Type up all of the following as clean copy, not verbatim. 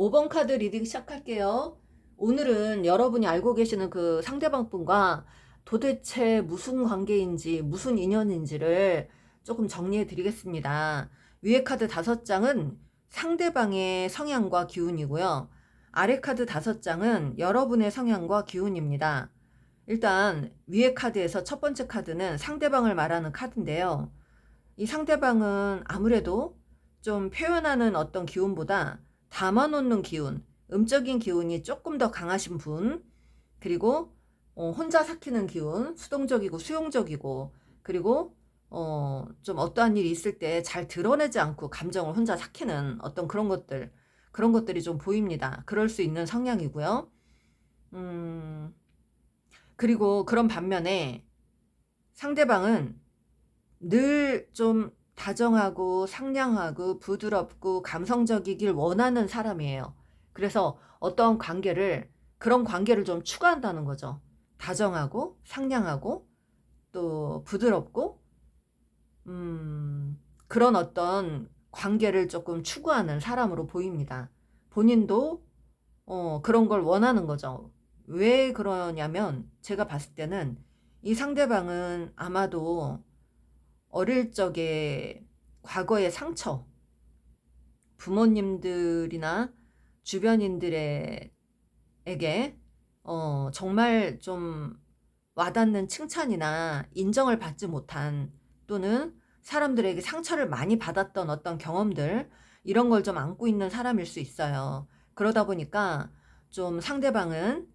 5번 카드 리딩 시작할게요. 오늘은 여러분이 알고 계시는 그 상대방 분과 도대체 무슨 관계인지 무슨 인연인지를 조금 정리해 드리겠습니다. 위에 카드 5장은 상대방의 성향과 기운이고요. 아래 카드 5장은 여러분의 성향과 기운입니다. 일단 위에 카드에서 첫 번째 카드는 상대방을 말하는 카드인데요. 이 상대방은 아무래도 좀 표현하는 어떤 기운보다 담아놓는 기운, 음적인 기운이 조금 더 강하신 분, 그리고 혼자 삭히는 기운, 수동적이고 수용적이고, 그리고 좀 어떠한 일이 있을 때 잘 드러내지 않고 감정을 혼자 삭히는 어떤 그런 것들이 좀 보입니다. 그럴 수 있는 성향이고요. 그리고 그런 반면에 상대방은 늘 좀 다정하고 상냥하고 부드럽고 감성적이길 원하는 사람이에요. 그래서 그런 관계를 좀 추구한다는 거죠. 다정하고 상냥하고 또 부드럽고, 그런 어떤 관계를 조금 추구하는 사람으로 보입니다. 본인도 그런 걸 원하는 거죠. 왜 그러냐면 제가 봤을 때는 이 상대방은 아마도 어릴 적에 과거의 상처, 부모님들이나 주변인들에게 정말 좀 와닿는 칭찬이나 인정을 받지 못한, 또는 사람들에게 상처를 많이 받았던 어떤 경험들, 이런 걸 좀 안고 있는 사람일 수 있어요. 그러다 보니까 좀 상대방은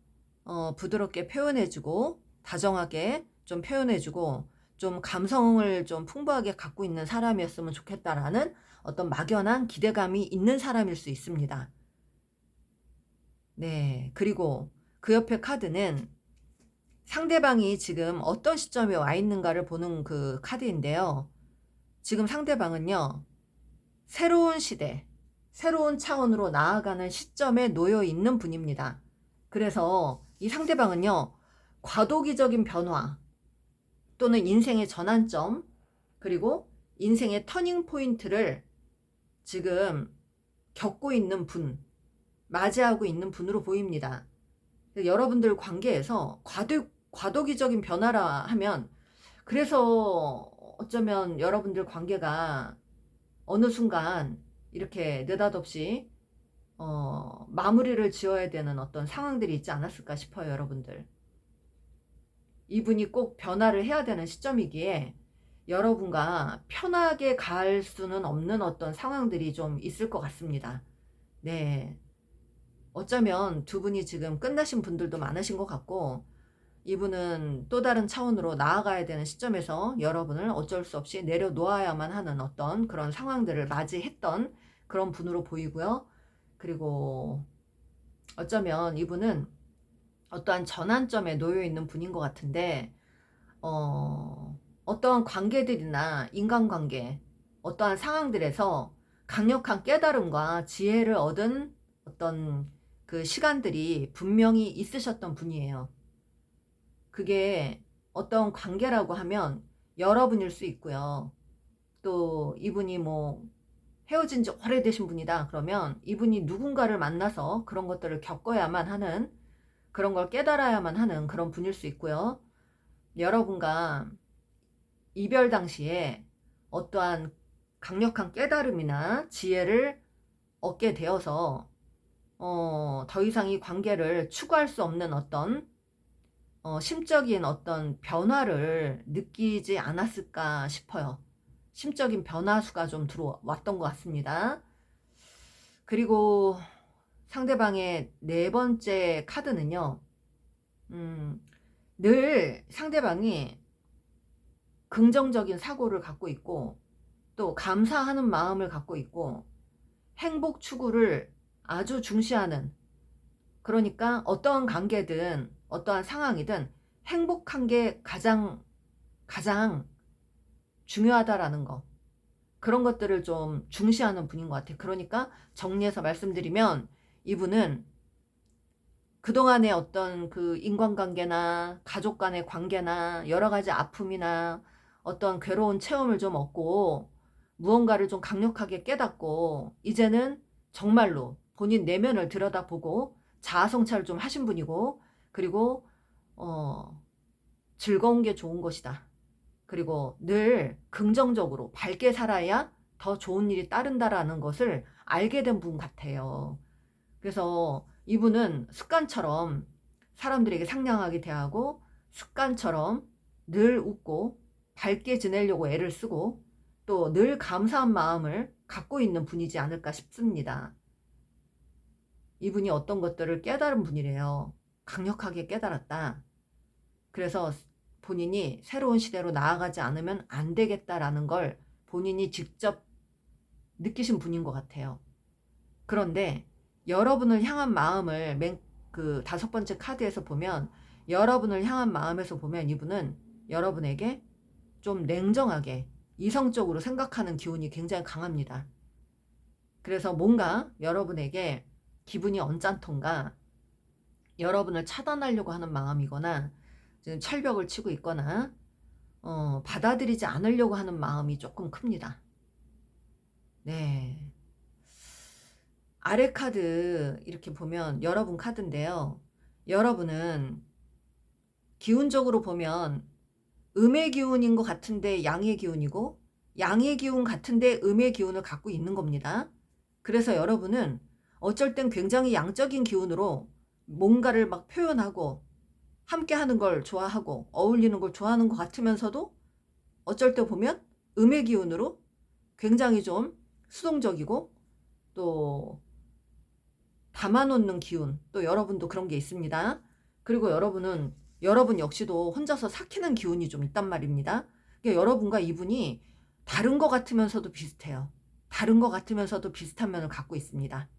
부드럽게 표현해주고 다정하게 좀 표현해주고 좀 감성을 좀 풍부하게 갖고 있는 사람이었으면 좋겠다라는 어떤 막연한 기대감이 있는 사람일 수 있습니다. 네, 그리고 그 옆에 카드는 상대방이 지금 어떤 시점에 와 있는가를 보는 그 카드인데요. 지금 상대방은요, 새로운 시대, 새로운 차원으로 나아가는 시점에 놓여 있는 분입니다. 그래서 이 상대방은요, 과도기적인 변화 또는 인생의 전환점, 그리고 인생의 터닝 포인트를 지금 겪고 있는 분, 맞이하고 있는 분으로 보입니다. 여러분들 관계에서 과도기적인 변화라 하면, 그래서 어쩌면 여러분들 관계가 어느 순간 이렇게 느닷없이 마무리를 지어야 되는 어떤 상황들이 있지 않았을까 싶어요, 여러분들. 이분이 꼭 변화를 해야 되는 시점이기에 여러분과 편하게 갈 수는 없는 어떤 상황들이 좀 있을 것 같습니다. 네. 어쩌면 두 분이 지금 끝나신 분들도 많으신 것 같고, 이분은 또 다른 차원으로 나아가야 되는 시점에서 여러분을 어쩔 수 없이 내려놓아야만 하는 어떤 그런 상황들을 맞이했던 그런 분으로 보이고요. 그리고 어쩌면 이분은 어떠한 전환점에 놓여 있는 분인 것 같은데, 어떠한 관계들이나 인간관계, 어떠한 상황들에서 강력한 깨달음과 지혜를 얻은 어떤 그 시간들이 분명히 있으셨던 분이에요. 그게 어떤 관계라고 하면 여러분일 수 있고요. 또 이분이 뭐 헤어진 지 오래되신 분이다 그러면 이분이 누군가를 만나서 그런 것들을 겪어야만 하는, 그런 걸 깨달아야만 하는 그런 분일 수 있고요. 여러분과 이별 당시에 어떠한 강력한 깨달음이나 지혜를 얻게 되어서 더 이상 이 관계를 추구할 수 없는 어떤 심적인 어떤 변화를 느끼지 않았을까 싶어요. 심적인 변화수가 좀 들어왔던 것 같습니다. 그리고 상대방의 네 번째 카드는요, 늘 상대방이 긍정적인 사고를 갖고 있고, 또 감사하는 마음을 갖고 있고, 행복 추구를 아주 중시하는, 그러니까 어떠한 관계든 어떠한 상황이든 행복한 게 가장 중요하다라는 거. 그런 것들을 좀 중시하는 분인 것 같아요. 그러니까 정리해서 말씀드리면 이분은 그동안의 어떤 그 인간관계나 가족 간의 관계나 여러 가지 아픔이나 어떤 괴로운 체험을 좀 얻고 무언가를 좀 강력하게 깨닫고 이제는 정말로 본인 내면을 들여다보고 자아성찰을 좀 하신 분이고, 그리고 즐거운 게 좋은 것이다. 그리고 늘 긍정적으로 밝게 살아야 더 좋은 일이 따른다라는 것을 알게 된 분 같아요. 그래서 이분은 습관처럼 사람들에게 상냥하게 대하고, 습관처럼 늘 웃고 밝게 지내려고 애를 쓰고, 또 늘 감사한 마음을 갖고 있는 분이지 않을까 싶습니다. 이분이 어떤 것들을 깨달은 분이래요. 강력하게 깨달았다. 그래서 본인이 새로운 시대로 나아가지 않으면 안 되겠다라는 걸 본인이 직접 느끼신 분인 것 같아요. 그런데 여러분을 향한 마음을 그 5번째 카드에서 보면, 여러분을 향한 마음에서 보면 이분은 여러분에게 좀 냉정하게 이성적으로 생각하는 기운이 굉장히 강합니다. 그래서 뭔가 여러분에게 기분이 언짢던가 여러분을 차단하려고 하는 마음이거나 지금 철벽을 치고 있거나 받아들이지 않으려고 하는 마음이 조금 큽니다. 네. 아래 카드 이렇게 보면 여러분 카드인데요. 여러분은 기운적으로 보면 음의 기운인 것 같은데 양의 기운이고, 양의 기운 같은데 음의 기운을 갖고 있는 겁니다. 그래서 여러분은 어쩔 땐 굉장히 양적인 기운으로 뭔가를 막 표현하고 함께 하는 걸 좋아하고 어울리는 걸 좋아하는 것 같으면서도 어쩔 때 보면 음의 기운으로 굉장히 좀 수동적이고 또 담아놓는 기운, 또 여러분도 그런 게 있습니다. 그리고 여러분 역시도 혼자서 삭히는 기운이 좀 있단 말입니다. 그러니까 여러분과 이분이 다른 것 같으면서도 비슷해요. 다른 것 같으면서도 비슷한 면을 갖고 있습니다.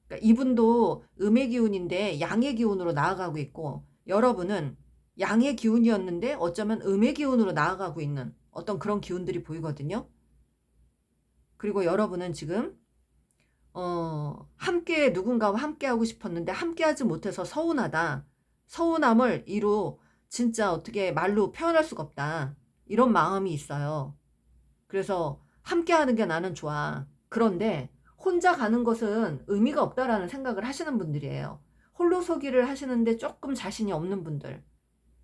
그러니까 이분도 음의 기운인데 양의 기운으로 나아가고 있고, 여러분은 양의 기운이었는데 어쩌면 음의 기운으로 나아가고 있는 어떤 그런 기운들이 보이거든요. 그리고 여러분은 지금 함께 누군가와 함께 하고 싶었는데 함께 하지 못해서 서운하다. 서운함을 이루 진짜 어떻게 말로 표현할 수가 없다. 이런 마음이 있어요. 그래서 함께 하는 게 나는 좋아. 그런데 혼자 가는 것은 의미가 없다라는 생각을 하시는 분들이에요. 홀로서기를 하시는데 조금 자신이 없는 분들.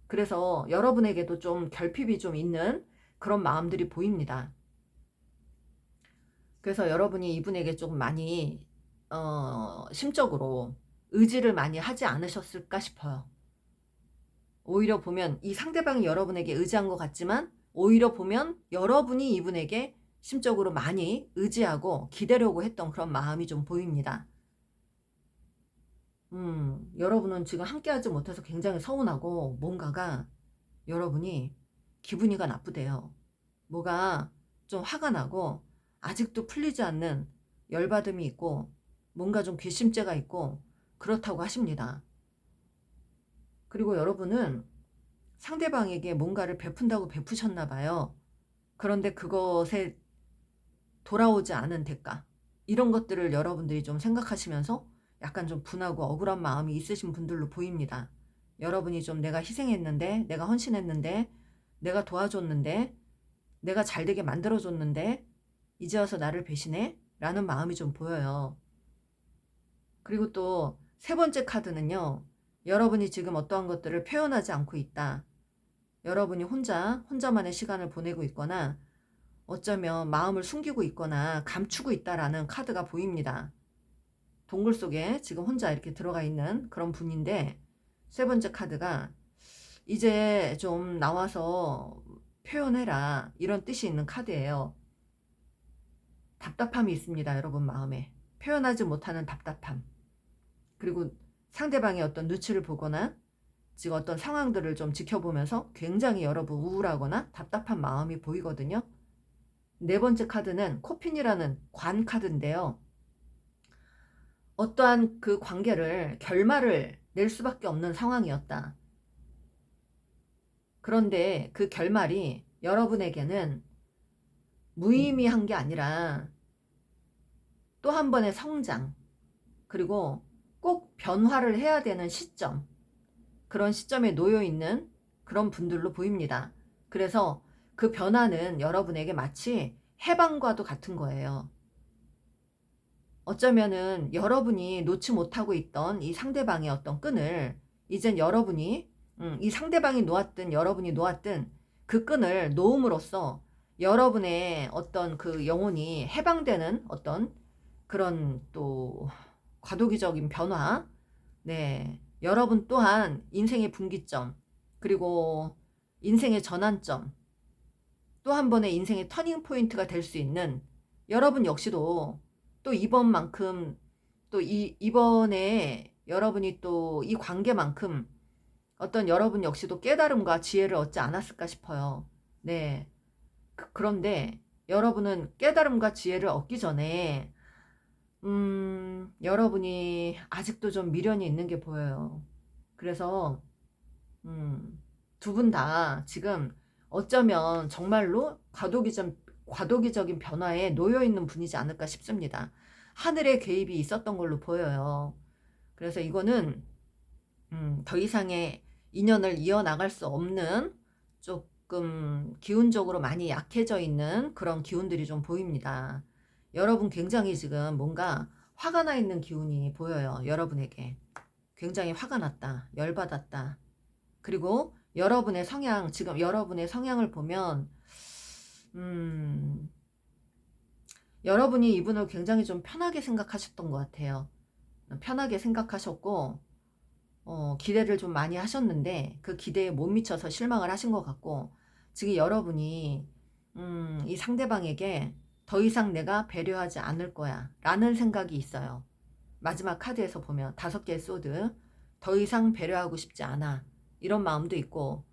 그래서 여러분에게도 좀 결핍이 좀 있는 그런 마음들이 보입니다. 그래서 여러분이 이분에게 조금 많이 심적으로 의지를 많이 하지 않으셨을까 싶어요. 오히려 보면 이 상대방이 여러분에게 의지한 것 같지만, 오히려 보면 여러분이 이분에게 심적으로 많이 의지하고 기대려고 했던 그런 마음이 좀 보입니다. 여러분은 지금 함께하지 못해서 굉장히 서운하고 뭔가가 여러분이 기분이가 나쁘대요. 뭐가 좀 화가 나고 아직도 풀리지 않는 열받음이 있고 뭔가 좀 괘씸죄가 있고 그렇다고 하십니다. 그리고 여러분은 상대방에게 뭔가를 베푼다고 베푸셨나 봐요. 그런데 그것에 돌아오지 않은 대가, 이런 것들을 여러분들이 좀 생각하시면서 약간 좀 분하고 억울한 마음이 있으신 분들로 보입니다. 여러분이 좀 내가 희생했는데, 내가 헌신했는데, 내가 도와줬는데, 내가 잘되게 만들어줬는데 이제 와서 나를 배신해? 라는 마음이 좀 보여요. 그리고 또 3번째 카드는요. 여러분이 지금 어떠한 것들을 표현하지 않고 있다. 여러분이 혼자만의 시간을 보내고 있거나 어쩌면 마음을 숨기고 있거나 감추고 있다라는 카드가 보입니다. 동굴 속에 지금 혼자 이렇게 들어가 있는 그런 분인데, 3번째 카드가 이제 좀 나와서 표현해라, 이런 뜻이 있는 카드예요. 답답함이 있습니다. 여러분 마음에 표현하지 못하는 답답함, 그리고 상대방의 어떤 눈치를 보거나 지금 어떤 상황들을 좀 지켜보면서 굉장히 여러분 우울하거나 답답한 마음이 보이거든요. 4번째 카드는 코핀이라는 관 카드인데요. 어떠한 그 관계를 결말을 낼 수밖에 없는 상황이었다. 그런데 그 결말이 여러분에게는 무의미한 게 아니라 또 한 번의 성장, 그리고 꼭 변화를 해야 되는 시점, 그런 시점에 놓여 있는 그런 분들로 보입니다. 그래서 그 변화는 여러분에게 마치 해방과도 같은 거예요. 어쩌면은 여러분이 놓지 못하고 있던 이 상대방의 어떤 끈을 이젠 여러분이 이 상대방이 놓았든 여러분이 놓았든 그 끈을 놓음으로써 여러분의 어떤 그 영혼이 해방되는 어떤 그런 또 과도기적인 변화, 네, 여러분 또한 인생의 분기점, 그리고 인생의 전환점, 또 한 번의 인생의 터닝 포인트가 될 수 있는 여러분 역시도 또 이번만큼 또 이번에 여러분이 또 이 관계만큼 어떤 여러분 역시도 깨달음과 지혜를 얻지 않았을까 싶어요. 네. 그런데 여러분은 깨달음과 지혜를 얻기 전에 여러분이 아직도 좀 미련이 있는 게 보여요. 그래서 두 분 다 지금 어쩌면 정말로 과도기적인 변화에 놓여 있는 분이지 않을까 싶습니다. 하늘의 개입이 있었던 걸로 보여요. 그래서 이거는 더 이상의 인연을 이어나갈 수 없는 조금 기운적으로 많이 약해져 있는 그런 기운들이 좀 보입니다. 여러분 굉장히 지금 뭔가 화가 나 있는 기운이 보여요. 여러분에게. 굉장히 화가 났다. 열받았다. 그리고 여러분의 성향, 지금 여러분의 성향을 보면 여러분이 이분을 굉장히 좀 편하게 생각하셨던 것 같아요. 편하게 생각하셨고 기대를 좀 많이 하셨는데 그 기대에 못 미쳐서 실망을 하신 것 같고, 지금 여러분이 이 상대방에게 더 이상 내가 배려하지 않을 거야 라는 생각이 있어요. 마지막 카드에서 보면 5개의 소드, 더 이상 배려하고 싶지 않아, 이런 마음도 있고,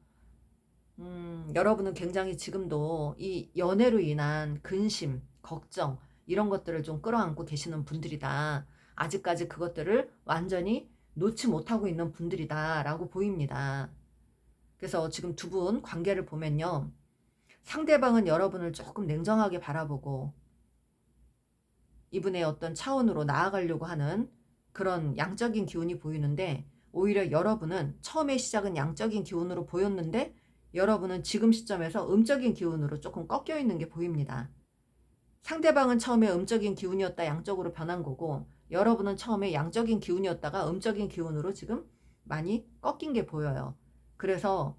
여러분은 굉장히 지금도 이 연애로 인한 근심, 걱정, 이런 것들을 좀 끌어안고 계시는 분들이다. 아직까지 그것들을 완전히 놓지 못하고 있는 분들이다 라고 보입니다. 그래서 지금 두 분 관계를 보면요, 상대방은 여러분을 조금 냉정하게 바라보고 이분의 어떤 차원으로 나아가려고 하는 그런 양적인 기운이 보이는데, 오히려 여러분은 처음에 시작은 양적인 기운으로 보였는데 여러분은 지금 시점에서 음적인 기운으로 조금 꺾여 있는 게 보입니다. 상대방은 처음에 음적인 기운이었다 양적으로 변한 거고, 여러분은 처음에 양적인 기운이었다가 음적인 기운으로 지금 많이 꺾인 게 보여요. 그래서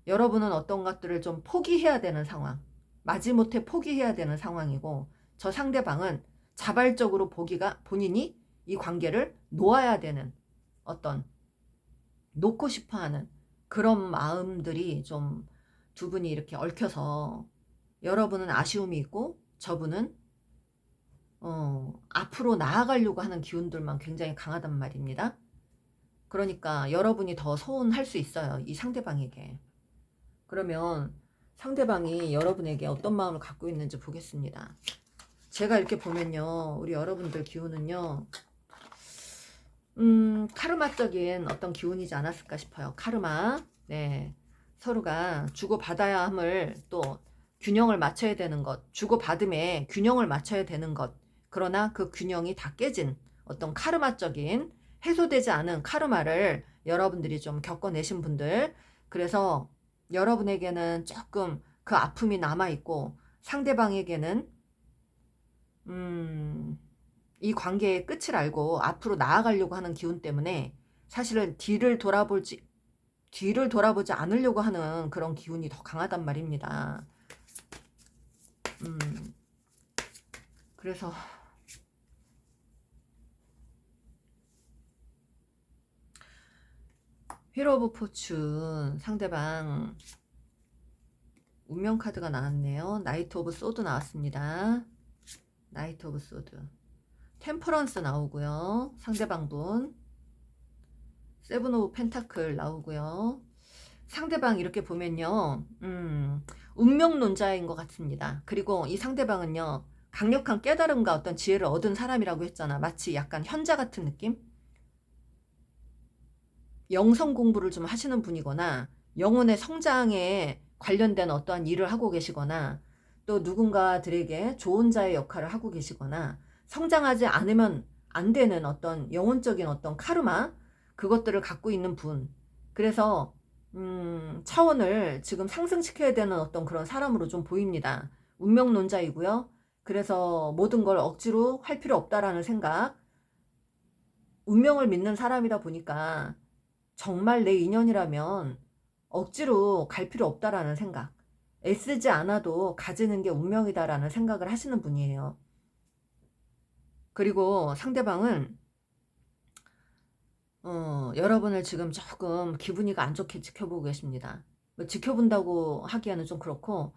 여러분은 어떤 것들을 좀 포기해야 되는 상황, 마지못해 포기해야 되는 상황이고, 저 상대방은 자발적으로 본인이 이 관계를 놓아야 되는 어떤, 놓고 싶어하는 그런 마음들이 좀 두 분이 이렇게 얽혀서 여러분은 아쉬움이 있고 저분은 앞으로 나아가려고 하는 기운들만 굉장히 강하단 말입니다. 그러니까 여러분이 더 서운할 수 있어요, 이 상대방에게. 그러면 상대방이 여러분에게 어떤 마음을 갖고 있는지 보겠습니다. 제가 이렇게 보면요, 우리 여러분들 기운은요, 카르마적인 어떤 기운이지 않았을까 싶어요. 카르마. 네. 서로가 주고받아야 함을 또 균형을 맞춰야 되는 것, 주고받음에 균형을 맞춰야 되는 것, 그러나 그 균형이 다 깨진 어떤 카르마적인, 해소되지 않은 카르마를 여러분들이 좀 겪어내신 분들, 그래서 여러분에게는 조금 그 아픔이 남아있고 상대방에게는 이 관계의 끝을 알고 앞으로 나아가려고 하는 기운 때문에 사실은 뒤를 돌아보지 않으려고 하는 그런 기운이 더 강하단 말입니다. 그래서 휠 오브 포춘, 상대방 운명 카드가 나왔네요. 나이트 오브 소드 나왔습니다. 나이트 오브 소드, 템퍼런스 나오고요. 상대방 분 세븐 오브 펜타클 나오고요. 상대방 이렇게 보면요, 운명론자인 것 같습니다. 그리고 이 상대방은요, 강력한 깨달음과 어떤 지혜를 얻은 사람이라고 했잖아. 마치 약간 현자 같은 느낌? 영성 공부를 좀 하시는 분이거나 영혼의 성장에 관련된 어떠한 일을 하고 계시거나 또 누군가들에게 좋은 자의 역할을 하고 계시거나 성장하지 않으면 안 되는 어떤 영혼적인 어떤 카르마 그것들을 갖고 있는 분. 그래서 차원을 지금 상승시켜야 되는 어떤 그런 사람으로 좀 보입니다. 운명론자이고요. 그래서 모든 걸 억지로 할 필요 없다라는 생각, 운명을 믿는 사람이다 보니까 정말 내 인연이라면 억지로 갈 필요 없다라는 생각, 애쓰지 않아도 가지는 게 운명이다라는 생각을 하시는 분이에요. 그리고 상대방은 여러분을 지금 조금 기분이 안 좋게 지켜보고 계십니다. 뭐 지켜본다고 하기에는 좀 그렇고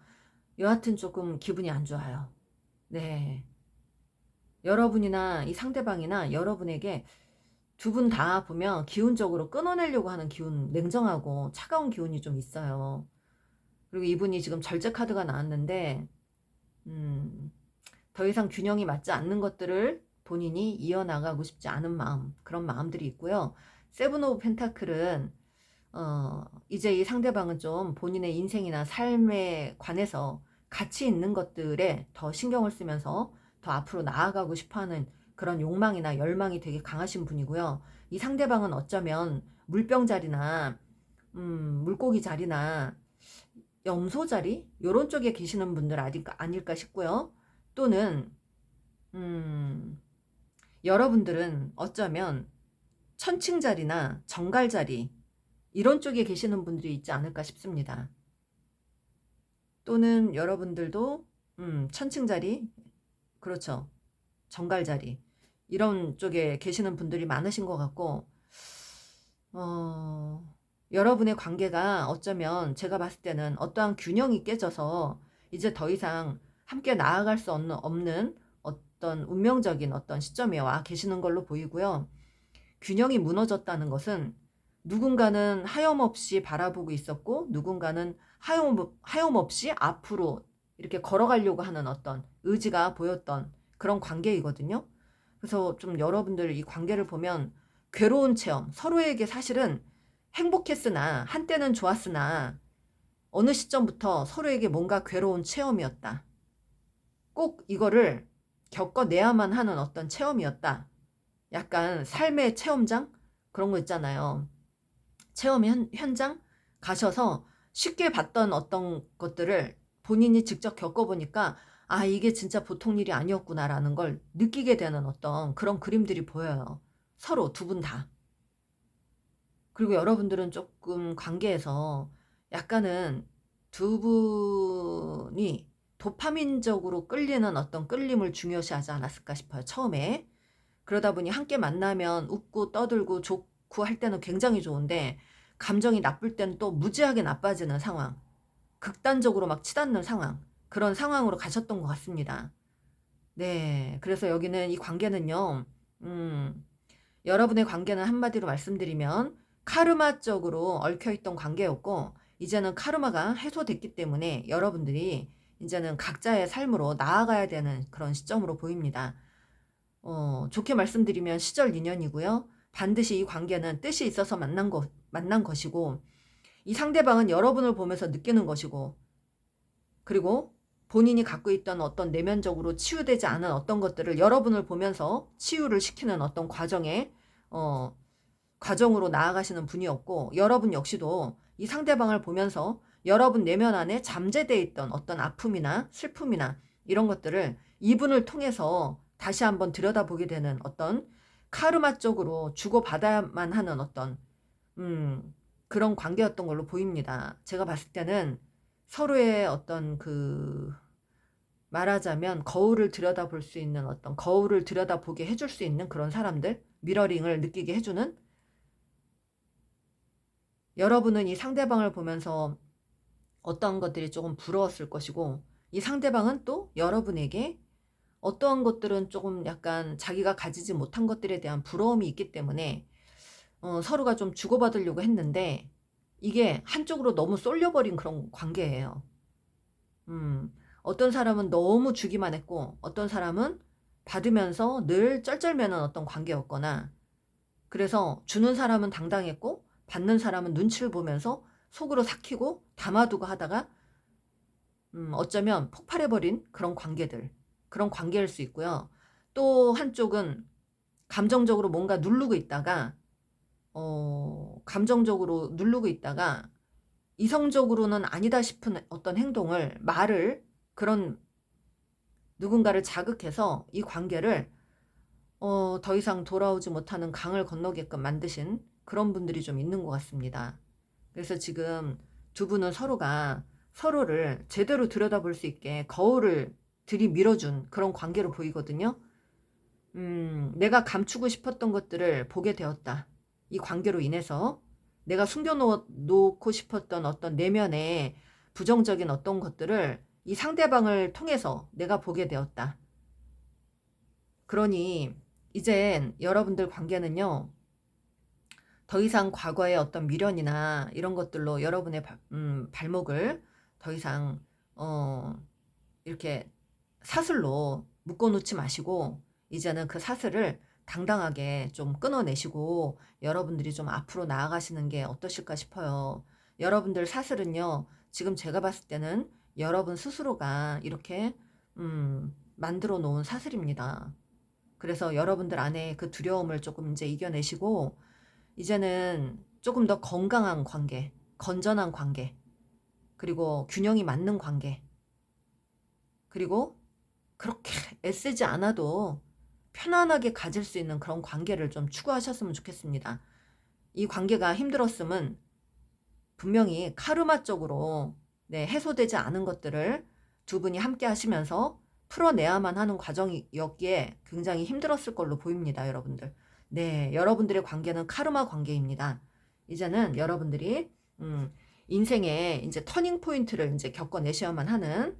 여하튼 조금 기분이 안 좋아요. 네. 여러분이나 이 상대방이나 여러분에게 두 분 다 보면 기운적으로 끊어내려고 하는 기운, 냉정하고 차가운 기운이 좀 있어요. 그리고 이분이 지금 절제 카드가 나왔는데 더 이상 균형이 맞지 않는 것들을 본인이 이어나가고 싶지 않은 마음, 그런 마음들이 있고요. 세븐 오브 펜타클은 이제 이 상대방은 좀 본인의 인생이나 삶에 관해서 가치 있는 것들에 더 신경을 쓰면서 더 앞으로 나아가고 싶어하는 그런 욕망이나 열망이 되게 강하신 분이고요. 이 상대방은 어쩌면 물병 자리나 물고기 자리나 염소 자리 요런 쪽에 계시는 분들 아닐까 싶고요. 또는 여러분들은 어쩌면 천칭 자리나 정갈 자리 이런 쪽에 계시는 분들이 있지 않을까 싶습니다. 또는 여러분들도 천칭 자리, 그렇죠, 정갈 자리 이런 쪽에 계시는 분들이 많으신 것 같고 여러분의 관계가 어쩌면 제가 봤을 때는 어떠한 균형이 깨져서 이제 더 이상 함께 나아갈 수 없는 어떤 운명적인 어떤 시점에 와 계시는 걸로 보이고요. 균형이 무너졌다는 것은 누군가는 하염없이 바라보고 있었고 누군가는 하염없이 앞으로 이렇게 걸어가려고 하는 어떤 의지가 보였던 그런 관계이거든요. 그래서 좀 여러분들 이 관계를 보면 괴로운 체험, 서로에게 사실은 행복했으나 한때는 좋았으나 어느 시점부터 서로에게 뭔가 괴로운 체험이었다. 꼭 이거를 겪어내야만 하는 어떤 체험이었다. 약간 삶의 체험장? 그런 거 있잖아요. 체험 현장 가셔서 쉽게 봤던 어떤 것들을 본인이 직접 겪어보니까 아, 이게 진짜 보통 일이 아니었구나라는 걸 느끼게 되는 어떤 그런 그림들이 보여요. 서로 두 분 다. 그리고 여러분들은 조금 관계에서 약간은 두 분이 도파민적으로 끌리는 어떤 끌림을 중요시하지 않았을까 싶어요. 처음에. 그러다 보니 함께 만나면 웃고 떠들고 좋고 할 때는 굉장히 좋은데 감정이 나쁠 때는 또 무지하게 나빠지는 상황. 극단적으로 막 치닫는 상황. 그런 상황으로 가셨던 것 같습니다. 네. 그래서 여기는 이 관계는요. 여러분의 관계는 한마디로 말씀드리면 카르마적으로 얽혀있던 관계였고 이제는 카르마가 해소됐기 때문에 여러분들이 이제는 각자의 삶으로 나아가야 되는 그런 시점으로 보입니다. 좋게 말씀드리면 시절 인연이고요. 반드시 이 관계는 뜻이 있어서 만난 것이고 이 상대방은 여러분을 보면서 느끼는 것이고 그리고 본인이 갖고 있던 어떤 내면적으로 치유되지 않은 어떤 것들을 여러분을 보면서 치유를 시키는 어떤 과정으로 나아가시는 분이었고 여러분 역시도 이 상대방을 보면서 여러분 내면 안에 잠재되어 있던 어떤 아픔이나 슬픔이나 이런 것들을 이분을 통해서 다시 한번 들여다보게 되는 어떤 카르마 쪽으로 주고받아야만 하는 어떤 그런 관계였던 걸로 보입니다. 제가 봤을 때는 서로의 어떤 말하자면 거울을 들여다볼 수 있는 어떤 거울을 들여다보게 해줄 수 있는 그런 사람들, 미러링을 느끼게 해주는 여러분은 이 상대방을 보면서 어떠한 것들이 조금 부러웠을 것이고 이 상대방은 또 여러분에게 어떠한 것들은 조금 약간 자기가 가지지 못한 것들에 대한 부러움이 있기 때문에 서로가 좀 주고받으려고 했는데 이게 한쪽으로 너무 쏠려버린 그런 관계예요. 어떤 사람은 너무 주기만 했고 어떤 사람은 받으면서 늘 쩔쩔매는 어떤 관계였거나, 그래서 주는 사람은 당당했고 받는 사람은 눈치를 보면서 속으로 삭히고 담아두고 하다가 어쩌면 폭발해버린 그런 관계들, 그런 관계일 수 있고요. 또 한쪽은 감정적으로 뭔가 누르고 있다가 감정적으로 누르고 있다가 이성적으로는 아니다 싶은 어떤 행동을, 말을, 그런 누군가를 자극해서 이 관계를 더 이상 돌아오지 못하는 강을 건너게끔 만드신 그런 분들이 좀 있는 것 같습니다. 그래서 지금 두 분은 서로가 서로를 제대로 들여다볼 수 있게 거울을 들이밀어준 그런 관계로 보이거든요. 내가 감추고 싶었던 것들을 보게 되었다. 이 관계로 인해서 내가 숨겨놓고 싶었던 어떤 내면의 부정적인 어떤 것들을 이 상대방을 통해서 내가 보게 되었다. 그러니 이젠 여러분들 관계는요, 더 이상 과거의 어떤 미련이나 이런 것들로 여러분의 발목을 더 이상 이렇게 사슬로 묶어놓지 마시고, 이제는 그 사슬을 당당하게 좀 끊어내시고 여러분들이 좀 앞으로 나아가시는 게 어떠실까 싶어요. 여러분들 사슬은요, 지금 제가 봤을 때는 여러분 스스로가 이렇게 만들어 놓은 사슬입니다. 그래서 여러분들 안에 그 두려움을 조금 이제 이겨내시고, 이제는 조금 더 건강한 관계, 건전한 관계, 그리고 균형이 맞는 관계, 그리고 그렇게 애쓰지 않아도 편안하게 가질 수 있는 그런 관계를 좀 추구하셨으면 좋겠습니다. 이 관계가 힘들었으면 분명히 카르마적으로 해소되지 않은 것들을 두 분이 함께 하시면서 풀어내야만 하는 과정이었기에 굉장히 힘들었을 걸로 보입니다, 여러분들. 네, 여러분들의 관계는 카르마 관계입니다. 이제는 여러분들이 인생의 이제 터닝 포인트를 이제 겪어내셔야만 하는,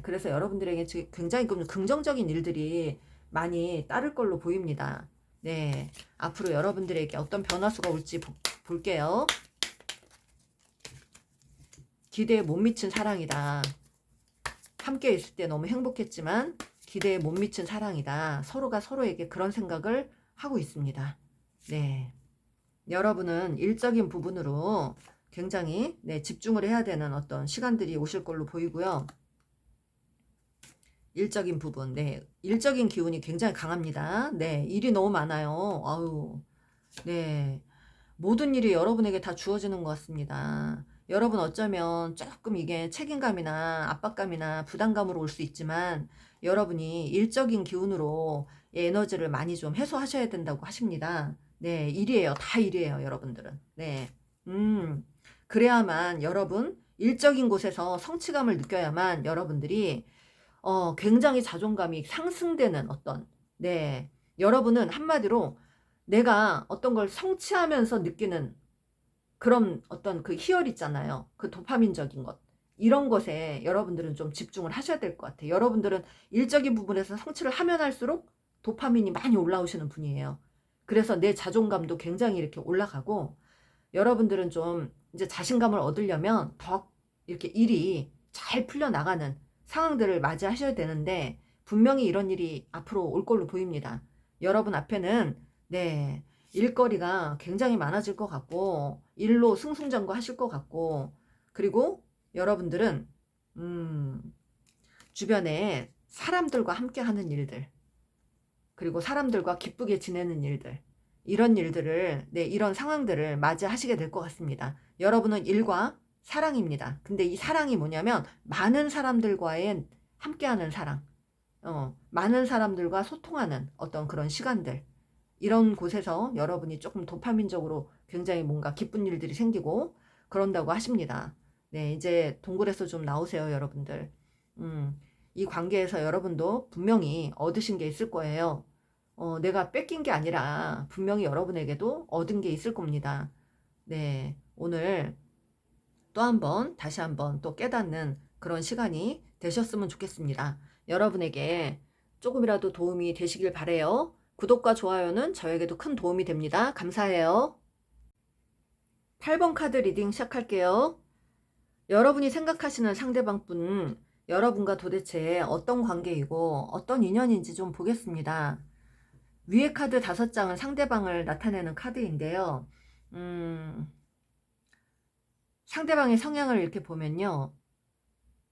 그래서 여러분들에게 굉장히 긍정적인 일들이 많이 따를 걸로 보입니다. 네, 앞으로 여러분들에게 어떤 변화수가 올지 볼게요. 기대에 못 미친 사랑이다. 함께 있을 때 너무 행복했지만 기대에 못 미친 사랑이다. 서로가 서로에게 그런 생각을 하고 있습니다. 네, 여러분은 일적인 부분으로 굉장히 집중을 해야 되는 어떤 시간들이 오실 걸로 보이고요. 일적인 부분, 일적인 기운이 굉장히 강합니다. 일이 너무 많아요. 아유, 모든 일이 여러분에게 다 주어지는 것 같습니다. 여러분 어쩌면 조금 이게 책임감이나 압박감이나 부담감으로 올 수 있지만, 여러분이 일적인 기운으로 에너지를 많이 좀 해소하셔야 된다고 하십니다. 일이에요. 다 일이에요, 여러분들은. 그래야만 여러분, 일적인 곳에서 성취감을 느껴야만 여러분들이 굉장히 자존감이 상승되는 어떤, 여러분은 한마디로 내가 어떤 걸 성취하면서 느끼는 그런 어떤 그 희열 있잖아요. 그 도파민적인 것. 이런 것에 여러분들은 좀 집중을 하셔야 될 것 같아요. 여러분들은 일적인 부분에서 성취를 하면 할수록 도파민이 많이 올라오시는 분이에요. 그래서 내 자존감도 굉장히 이렇게 올라가고, 여러분들은 좀 이제 자신감을 얻으려면 더 이렇게 일이 잘 풀려나가는 상황들을 맞이하셔야 되는데, 분명히 이런 일이 앞으로 올 걸로 보입니다. 여러분 앞에는 일거리가 굉장히 많아질 것 같고, 일로 승승장구하실 것 같고, 그리고 여러분들은 주변에 사람들과 함께 하는 일들, 그리고 사람들과 기쁘게 지내는 일들, 이런 일들을, 이런 상황들을 맞이하시게 될 것 같습니다. 여러분은 일과 사랑입니다. 근데 이 사랑이 뭐냐면 많은 사람들과의 함께하는 사랑, 많은 사람들과 소통하는 어떤 그런 시간들, 이런 곳에서 여러분이 조금 도파민적으로 굉장히 뭔가 기쁜 일들이 생기고 그런다고 하십니다. 이제 동굴에서 좀 나오세요, 여러분들. 이 관계에서 여러분도 분명히 얻으신 게 있을 거예요. 내가 뺏긴 게 아니라 분명히 여러분에게도 얻은 게 있을 겁니다. 오늘 또 한번, 다시 한번 또 깨닫는 그런 시간이 되셨으면 좋겠습니다. 여러분에게 조금이라도 도움이 되시길 바래요. 구독과 좋아요는 저에게도 큰 도움이 됩니다. 감사해요. 8번 카드 리딩 시작할게요. 여러분이 생각하시는 상대방 분은 여러분과 도대체 어떤 관계이고 어떤 인연인지 좀 보겠습니다. 위에 카드 5장은 상대방을 나타내는 카드인데요. 상대방의 성향을 이렇게 보면요.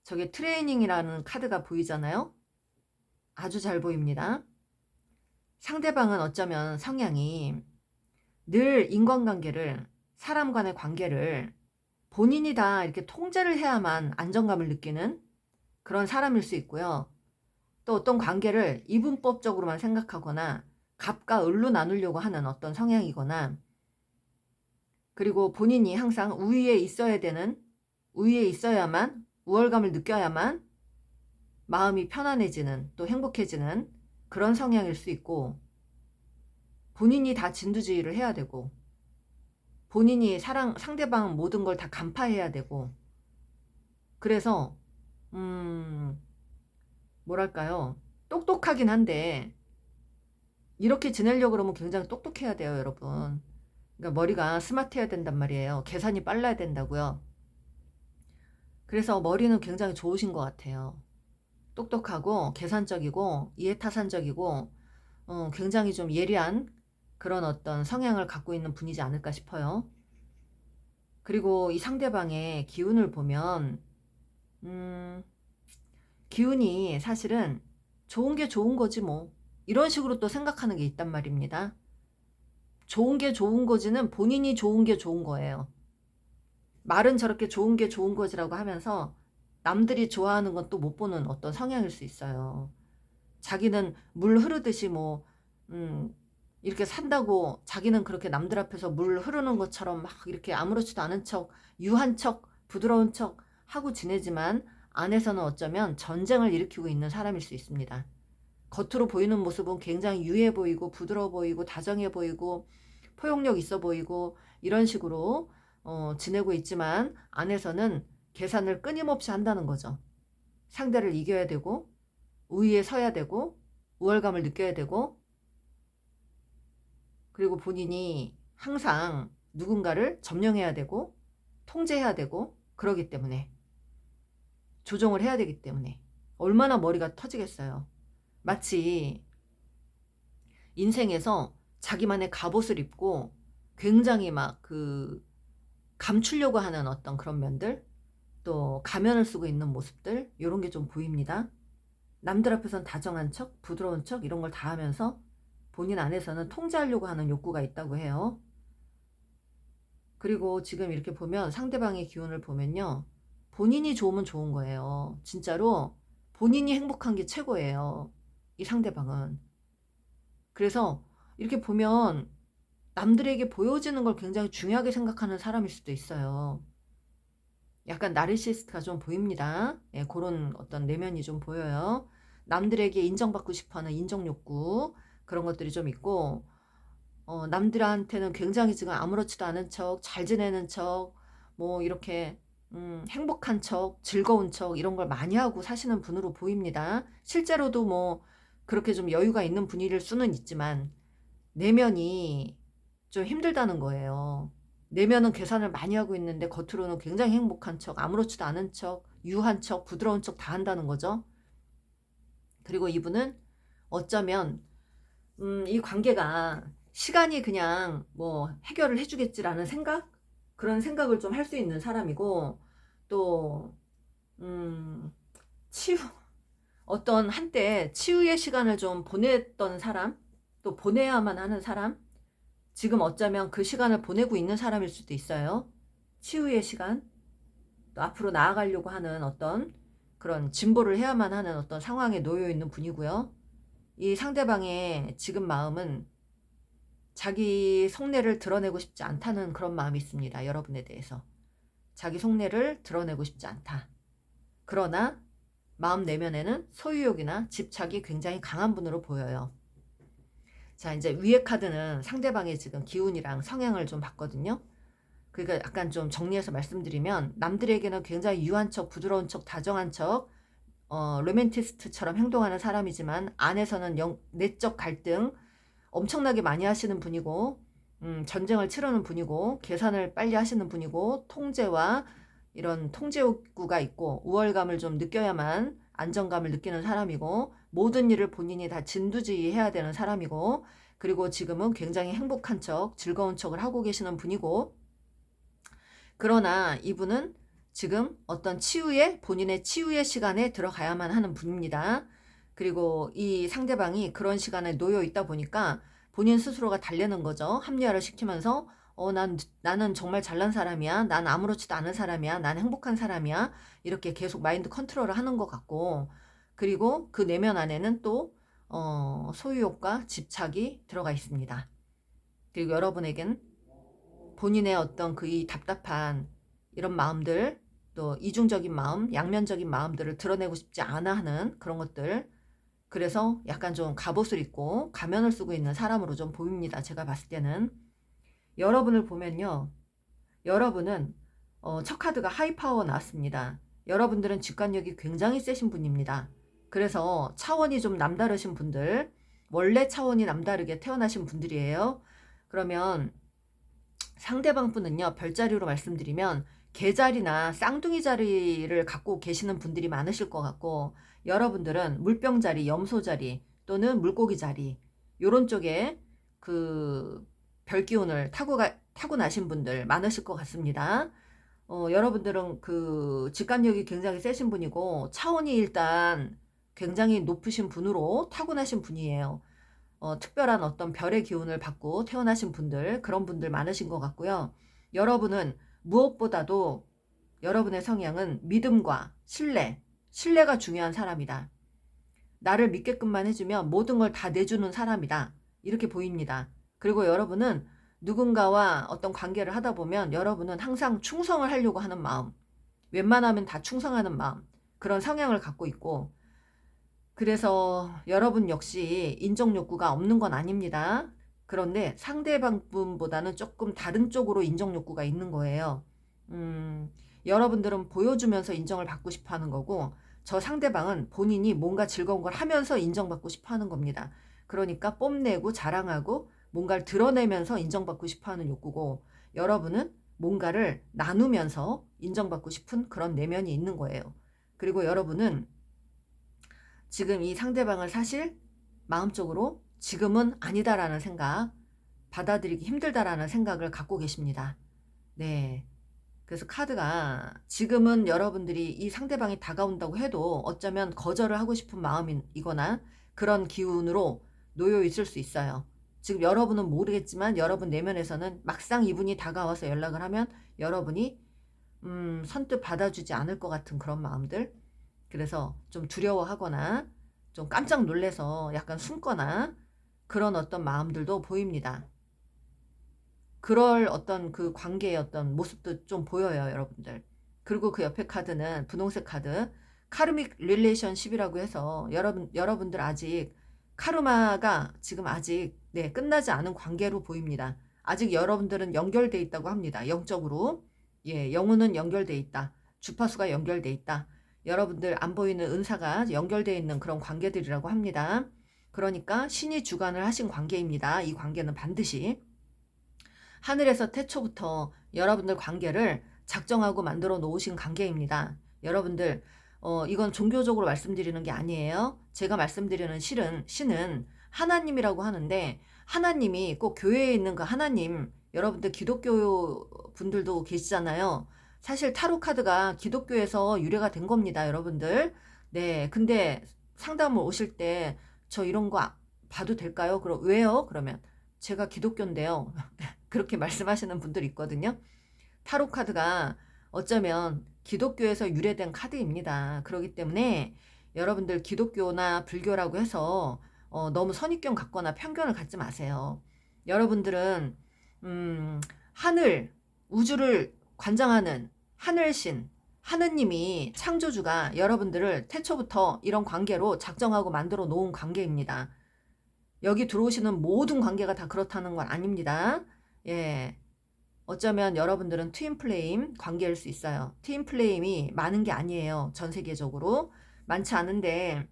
저게 트레이닝이라는 카드가 보이잖아요. 아주 잘 보입니다. 상대방은 어쩌면 성향이 늘 인간관계를, 사람 간의 관계를 본인이 다 이렇게 통제를 해야만 안정감을 느끼는 그런 사람일 수 있고요. 또 어떤 관계를 이분법적으로만 생각하거나 갑과 을로 나누려고 하는 어떤 성향이거나, 그리고 본인이 항상 우위에 있어야 되는, 우위에 있어야만, 우월감을 느껴야만 마음이 편안해지는, 또 행복해지는 그런 성향일 수 있고, 본인이 다 진두지휘를 해야 되고, 본인이 상대방 모든 걸 다 간파해야 되고, 그래서 뭐랄까요, 똑똑하긴 한데 이렇게 지내려고 그러면 굉장히 똑똑해야 돼요, 여러분. 그러니까 머리가 스마트해야 된단 말이에요. 계산이 빨라야 된다고요. 그래서 머리는 굉장히 좋으신 것 같아요. 똑똑하고 계산적이고 이해타산적이고 굉장히 좀 예리한 그런 어떤 성향을 갖고 있는 분이지 않을까 싶어요. 그리고 이 상대방의 기운을 보면 기운이 사실은 좋은 게 좋은 거지 뭐, 이런 식으로 또 생각하는 게 있단 말입니다. 좋은 게 좋은 거지는 본인이 좋은 게 좋은 거예요. 말은 저렇게 좋은 게 좋은 거지라고 하면서 남들이 좋아하는 건 또 못 보는 어떤 성향일 수 있어요. 자기는 물 흐르듯이 뭐 이렇게 산다고 자기는 그렇게 남들 앞에서 물 흐르는 것처럼 막 이렇게 아무렇지도 않은 척, 유한 척, 부드러운 척 하고 지내지만 안에서는 어쩌면 전쟁을 일으키고 있는 사람일 수 있습니다. 겉으로 보이는 모습은 굉장히 유해 보이고 부드러워 보이고 다정해 보이고 포용력 있어 보이고 이런 식으로 지내고 있지만 안에서는 계산을 끊임없이 한다는 거죠. 상대를 이겨야 되고 우위에 서야 되고 우월감을 느껴야 되고, 그리고 본인이 항상 누군가를 점령해야 되고 통제해야 되고 그러기 때문에, 조종을 해야 되기 때문에 얼마나 머리가 터지겠어요. 마치 인생에서 자기만의 갑옷을 입고 굉장히 막 감추려고 하는 어떤 그런 면들, 또 가면을 쓰고 있는 모습들, 이런 게 좀 보입니다. 남들 앞에서는 다정한 척, 부드러운 척 이런 걸 다 하면서 본인 안에서는 통제하려고 하는 욕구가 있다고 해요. 그리고 지금 이렇게 보면 상대방의 기운을 보면요, 본인이 좋으면 좋은 거예요. 진짜로 본인이 행복한 게 최고예요, 이 상대방은. 그래서 이렇게 보면 남들에게 보여지는 걸 굉장히 중요하게 생각하는 사람일 수도 있어요. 약간 나르시스트가 좀 보입니다. 예, 그런 어떤 내면이 좀 보여요. 남들에게 인정받고 싶어하는 인정 욕구, 그런 것들이 좀 있고, 남들한테는 굉장히 지금 아무렇지도 않은 척, 잘 지내는 척, 뭐 이렇게 행복한 척, 즐거운 척 이런 걸 많이 하고 사시는 분으로 보입니다. 실제로도 뭐 그렇게 좀 여유가 있는 분일 수는 있지만 내면이 좀 힘들다는 거예요. 내면은 계산을 많이 하고 있는데 겉으로는 굉장히 행복한 척, 아무렇지도 않은 척, 유한 척, 부드러운 척 다 한다는 거죠. 그리고 이분은 어쩌면 이 관계가 시간이 그냥 뭐 해결을 해주겠지라는 생각? 그런 생각을 좀 할 수 있는 사람이고, 또 치유, 어떤 한때 치유의 시간을 좀 보냈던 사람, 또 보내야만 하는 사람, 지금 어쩌면 그 시간을 보내고 있는 사람일 수도 있어요. 치유의 시간, 또 앞으로 나아가려고 하는 어떤 그런 진보를 해야만 하는 어떤 상황에 놓여 있는 분이고요. 이 상대방의 지금 마음은 자기 속내를 드러내고 싶지 않다는 그런 마음이 있습니다. 여러분에 대해서. 자기 속내를 드러내고 싶지 않다. 그러나 마음 내면에는 소유욕이나 집착이 굉장히 강한 분으로 보여요. 자, 이제 위에 카드는 상대방의 지금 기운이랑 성향을 좀 봤거든요. 그러니까 약간 좀 정리해서 말씀드리면, 남들에게는 굉장히 유한 척, 부드러운 척, 다정한 척, 로맨티스트처럼 행동하는 사람이지만 안에서는 내적 갈등 엄청나게 많이 하시는 분이고, 전쟁을 치르는 분이고, 계산을 빨리 하시는 분이고, 통제와 이런 통제 욕구가 있고 우월감을 좀 느껴야만 안정감을 느끼는 사람이고 모든 일을 본인이 다 진두지휘해야 되는 사람이고 그리고 지금은 굉장히 행복한 척 즐거운 척을 하고 계시는 분이고 그러나 이분은 지금 어떤 본인의 치유의 시간에 들어가야만 하는 분입니다. 그리고 이 상대방이 그런 시간에 놓여 있다 보니까 본인 스스로가 달래는 거죠. 합리화를 시키면서 나는 정말 잘난 사람이야. 난 아무렇지도 않은 사람이야. 난 행복한 사람이야. 이렇게 계속 마인드 컨트롤을 하는 것 같고 그리고 그 내면 안에는 또 소유욕과 집착이 들어가 있습니다. 그리고 여러분에겐 본인의 어떤 그 이 답답한 이런 마음들 또 이중적인 마음, 양면적인 마음들을 드러내고 싶지 않아 하는 그런 것들 그래서 약간 좀 갑옷을 입고 가면을 쓰고 있는 사람으로 좀 보입니다. 제가 봤을 때는 여러분을 보면요. 여러분은 첫 카드가 하이파워 나왔습니다. 여러분들은 직관력이 굉장히 세신 분입니다. 그래서 차원이 좀 남다르신 분들 원래 차원이 남다르게 태어나신 분들이에요. 그러면 상대방 분은요. 별자리로 말씀드리면 개자리나 쌍둥이 자리를 갖고 계시는 분들이 많으실 것 같고 여러분들은 물병자리, 염소자리 또는 물고기 자리 요런 쪽에 그 별기운을 타고 나신 분들 많으실 것 같습니다. 여러분들은 그 직관력이 굉장히 세신 분이고 차원이 일단 굉장히 높으신 분으로 타고나신 분이에요. 특별한 어떤 별의 기운을 받고 태어나신 분들 그런 분들 많으신 것 같고요. 여러분은 무엇보다도 여러분의 성향은 믿음과 신뢰가 중요한 사람이다. 나를 믿게끔만 해주면 모든 걸 다 내주는 사람이다. 이렇게 보입니다. 그리고 여러분은 누군가와 어떤 관계를 하다 보면 여러분은 항상 충성을 하려고 하는 마음, 웬만하면 다 충성하는 마음, 그런 성향을 갖고 있고 그래서 여러분 역시 인정 욕구가 없는 건 아닙니다. 그런데 상대방 분보다는 조금 다른 쪽으로 인정 욕구가 있는 거예요. 여러분들은 보여주면서 인정을 받고 싶어 하는 거고 저 상대방은 본인이 뭔가 즐거운 걸 하면서 인정받고 싶어 하는 겁니다. 그러니까 뽐내고 자랑하고 뭔가를 드러내면서 인정받고 싶어 하는 욕구고 여러분은 뭔가를 나누면서 인정받고 싶은 그런 내면이 있는 거예요. 그리고 여러분은 지금 이 상대방을 사실 마음적으로 지금은 아니다라는 생각, 받아들이기 힘들다라는 생각을 갖고 계십니다. 네. 그래서 카드가 지금은 여러분들이 이 상대방이 다가온다고 해도 어쩌면 거절을 하고 싶은 마음이거나 그런 기운으로 놓여 있을 수 있어요. 지금 여러분은 모르겠지만 여러분 내면에서는 막상 이분이 다가와서 연락을 하면 여러분이 선뜻 받아주지 않을 것 같은 그런 마음들 그래서 좀 두려워하거나 좀 깜짝 놀래서 약간 숨거나 그런 어떤 마음들도 보입니다. 그럴 어떤 그 관계의 어떤 모습도 좀 보여요, 여러분들. 그리고 그 옆에 카드는 분홍색 카드, 카르믹 릴레이션십이라고 해서 여러분들 아직 카르마가 지금 아직 끝나지 않은 관계로 보입니다. 아직 여러분들은 연결돼 있다고 합니다. 영적으로. 예, 영혼은 연결돼 있다. 주파수가 연결돼 있다. 여러분들 안 보이는 은사가 연결되어 있는 그런 관계들이라고 합니다. 그러니까 신이 주관을 하신 관계입니다. 이 관계는 반드시 하늘에서 태초부터 여러분들 관계를 작정하고 만들어 놓으신 관계입니다. 여러분들 이건 종교적으로 말씀드리는 게 아니에요. 제가 말씀드리는 신은 하나님이라고 하는데 하나님이 꼭 교회에 있는 그 하나님 여러분들 기독교 분들도 계시잖아요. 사실 타로 카드가 기독교에서 유래가 된 겁니다, 여러분들. 네, 근데 상담을 오실 때 저 이런 거 봐도 될까요? 그럼 왜요? 그러면 제가 기독교인데요. 그렇게 말씀하시는 분들 있거든요. 타로 카드가 어쩌면 기독교에서 유래된 카드입니다. 그렇기 때문에 여러분들 기독교나 불교라고 해서 너무 선입견 갖거나 편견을 갖지 마세요. 여러분들은 하늘, 우주를 관장하는 하늘신, 하느님이 창조주가 여러분들을 태초부터 이런 관계로 작정하고 만들어 놓은 관계입니다. 여기 들어오시는 모든 관계가 다 그렇다는 건 아닙니다. 예. 어쩌면 여러분들은 트윈플레임 관계일 수 있어요. 트윈플레임이 많은 게 아니에요. 전 세계적으로. 많지 않은데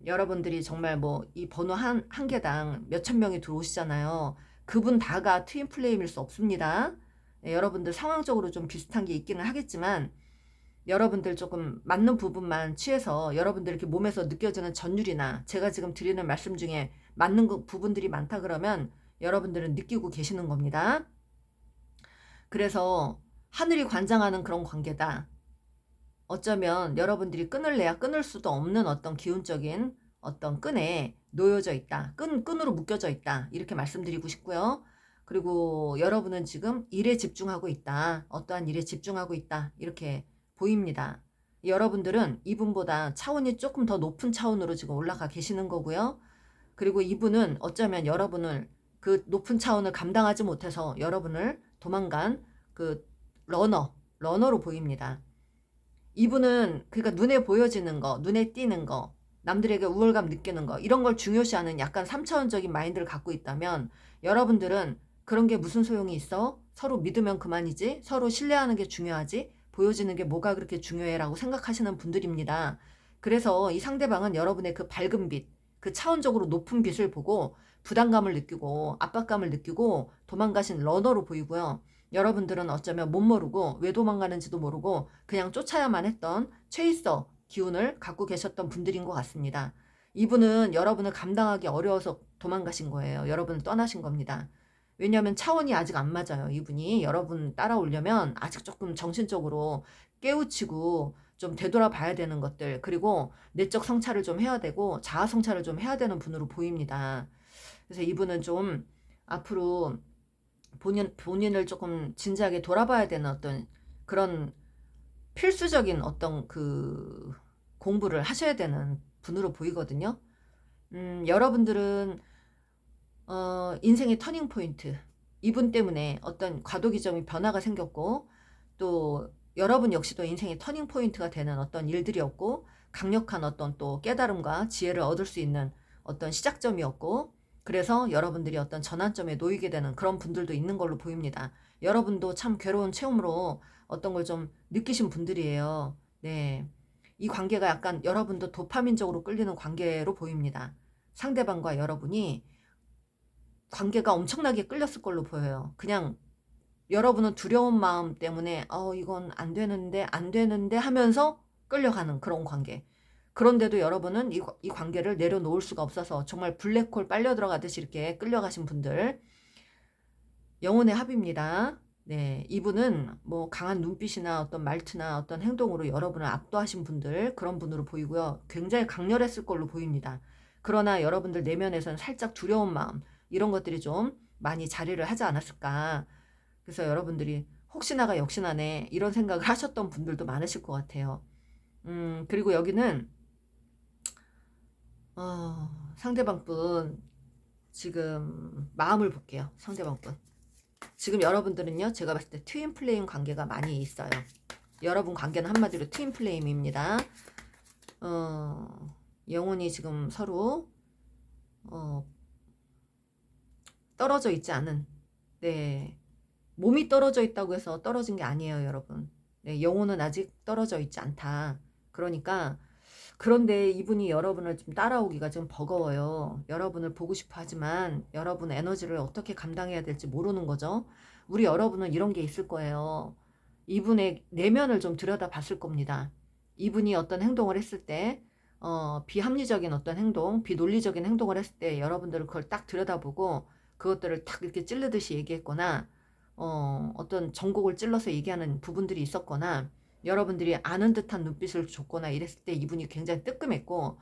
여러분들이 정말 뭐 이 번호 한 개당 몇천 명이 들어오시잖아요. 그분 다가 트윈플레임일 수 없습니다. 예, 여러분들 상황적으로 좀 비슷한 게 있기는 하겠지만 여러분들 조금 맞는 부분만 취해서 여러분들 이렇게 몸에서 느껴지는 전율이나 제가 지금 드리는 말씀 중에 맞는 부분들이 많다 그러면 여러분들은 느끼고 계시는 겁니다. 그래서 하늘이 관장하는 그런 관계다. 어쩌면 여러분들이 끊을래야 끊을 수도 없는 어떤 기운적인 어떤 끈에 놓여져 있다. 끈으로 묶여져 있다. 이렇게 말씀드리고 싶고요. 그리고 여러분은 지금 일에 집중하고 있다. 어떠한 일에 집중하고 있다. 이렇게 보입니다. 여러분들은 이분보다 차원이 조금 더 높은 차원으로 지금 올라가 계시는 거고요. 그리고 이분은 어쩌면 여러분을 그 높은 차원을 감당하지 못해서 여러분을 도망간 그 러너로 보입니다. 이분은 그러니까 눈에 보여지는 거, 눈에 띄는 거, 남들에게 우월감 느끼는 거 이런 걸 중요시하는 약간 3차원적인 마인드를 갖고 있다면 여러분들은 그런 게 무슨 소용이 있어? 서로 믿으면 그만이지? 서로 신뢰하는 게 중요하지? 보여지는 게 뭐가 그렇게 중요해? 라고 생각하시는 분들입니다. 그래서 이 상대방은 여러분의 그 밝은 빛, 그 차원적으로 높은 빛을 보고 부담감을 느끼고 압박감을 느끼고 도망가신 러너로 보이고요. 여러분들은 어쩌면 못 모르고 왜 도망가는지도 모르고 그냥 쫓아야만 했던 체이서 기운을 갖고 계셨던 분들인 것 같습니다. 이분은 여러분을 감당하기 어려워서 도망가신 거예요. 여러분을 떠나신 겁니다. 왜냐하면 차원이 아직 안 맞아요. 이분이 여러분 따라오려면 아직 조금 정신적으로 깨우치고 좀 되돌아봐야 되는 것들, 그리고 내적 성찰을 좀 해야 되고 자아 성찰을 좀 해야 되는 분으로 보입니다. 그래서 이분은 좀 앞으로 본인을 조금 진지하게 돌아봐야 되는 어떤 그런 필수적인 어떤 그 공부를 하셔야 되는 분으로 보이거든요. 여러분들은 인생의 터닝 포인트, 이분 때문에 어떤 과도기점이 변화가 생겼고 또 여러분 역시도 인생의 터닝 포인트가 되는 어떤 일들이었고 강력한 어떤 또 깨달음과 지혜를 얻을 수 있는 어떤 시작점이었고 그래서 여러분들이 어떤 전환점에 놓이게 되는 그런 분들도 있는 걸로 보입니다. 여러분도 참 괴로운 체험으로 어떤 걸 좀 느끼신 분들이에요. 네. 이 관계가 약간 여러분도 도파민적으로 끌리는 관계로 보입니다. 상대방과 여러분이 관계가 엄청나게 끌렸을 걸로 보여요. 그냥 여러분은 두려운 마음 때문에 이건 안 되는데 하면서 끌려가는 그런 관계. 그런데도 여러분은 이 관계를 내려놓을 수가 없어서 정말 블랙홀 빨려 들어가듯이 이렇게 끌려가신 분들. 영혼의 합입니다. 네, 이분은 뭐 강한 눈빛이나 어떤 말투나 어떤 행동으로 여러분을 압도하신 분들, 그런 분으로 보이고요. 굉장히 강렬했을 걸로 보입니다. 그러나 여러분들 내면에서는 살짝 두려운 마음, 이런 것들이 좀 많이 자리를 하지 않았을까. 그래서 여러분들이 혹시나가 역시나네 이런 생각을 하셨던 분들도 많으실 것 같아요. 그리고 여기는 상대방 분 지금 마음을 볼게요. 상대방 분. 지금 여러분들은요, 제가 봤을 때 트윈 플레임 관계가 많이 있어요. 여러분 관계는 한마디로 트윈 플레임입니다. 영혼이 지금 서로 떨어져 있지 않은, 네, 몸이 떨어져 있다고 해서 떨어진 게 아니에요, 여러분. 네, 영혼은 아직 떨어져 있지 않다. 그러니까 그런데 이분이 여러분을 좀 따라오기가 좀 버거워요. 여러분을 보고 싶어 하지만 여러분 에너지를 어떻게 감당해야 될지 모르는 거죠. 우리 여러분은 이런 게 있을 거예요. 이분의 내면을 좀 들여다 봤을 겁니다. 이분이 어떤 행동을 했을 때 비합리적인 어떤 행동, 비논리적인 행동을 했을 때 여러분들은 그걸 딱 들여다보고 그것들을 딱 이렇게 찌르듯이 얘기했거나 어떤 전곡을 찔러서 얘기하는 부분들이 있었거나 여러분들이 아는 듯한 눈빛을 줬거나 이랬을 때 이분이 굉장히 뜨끔했고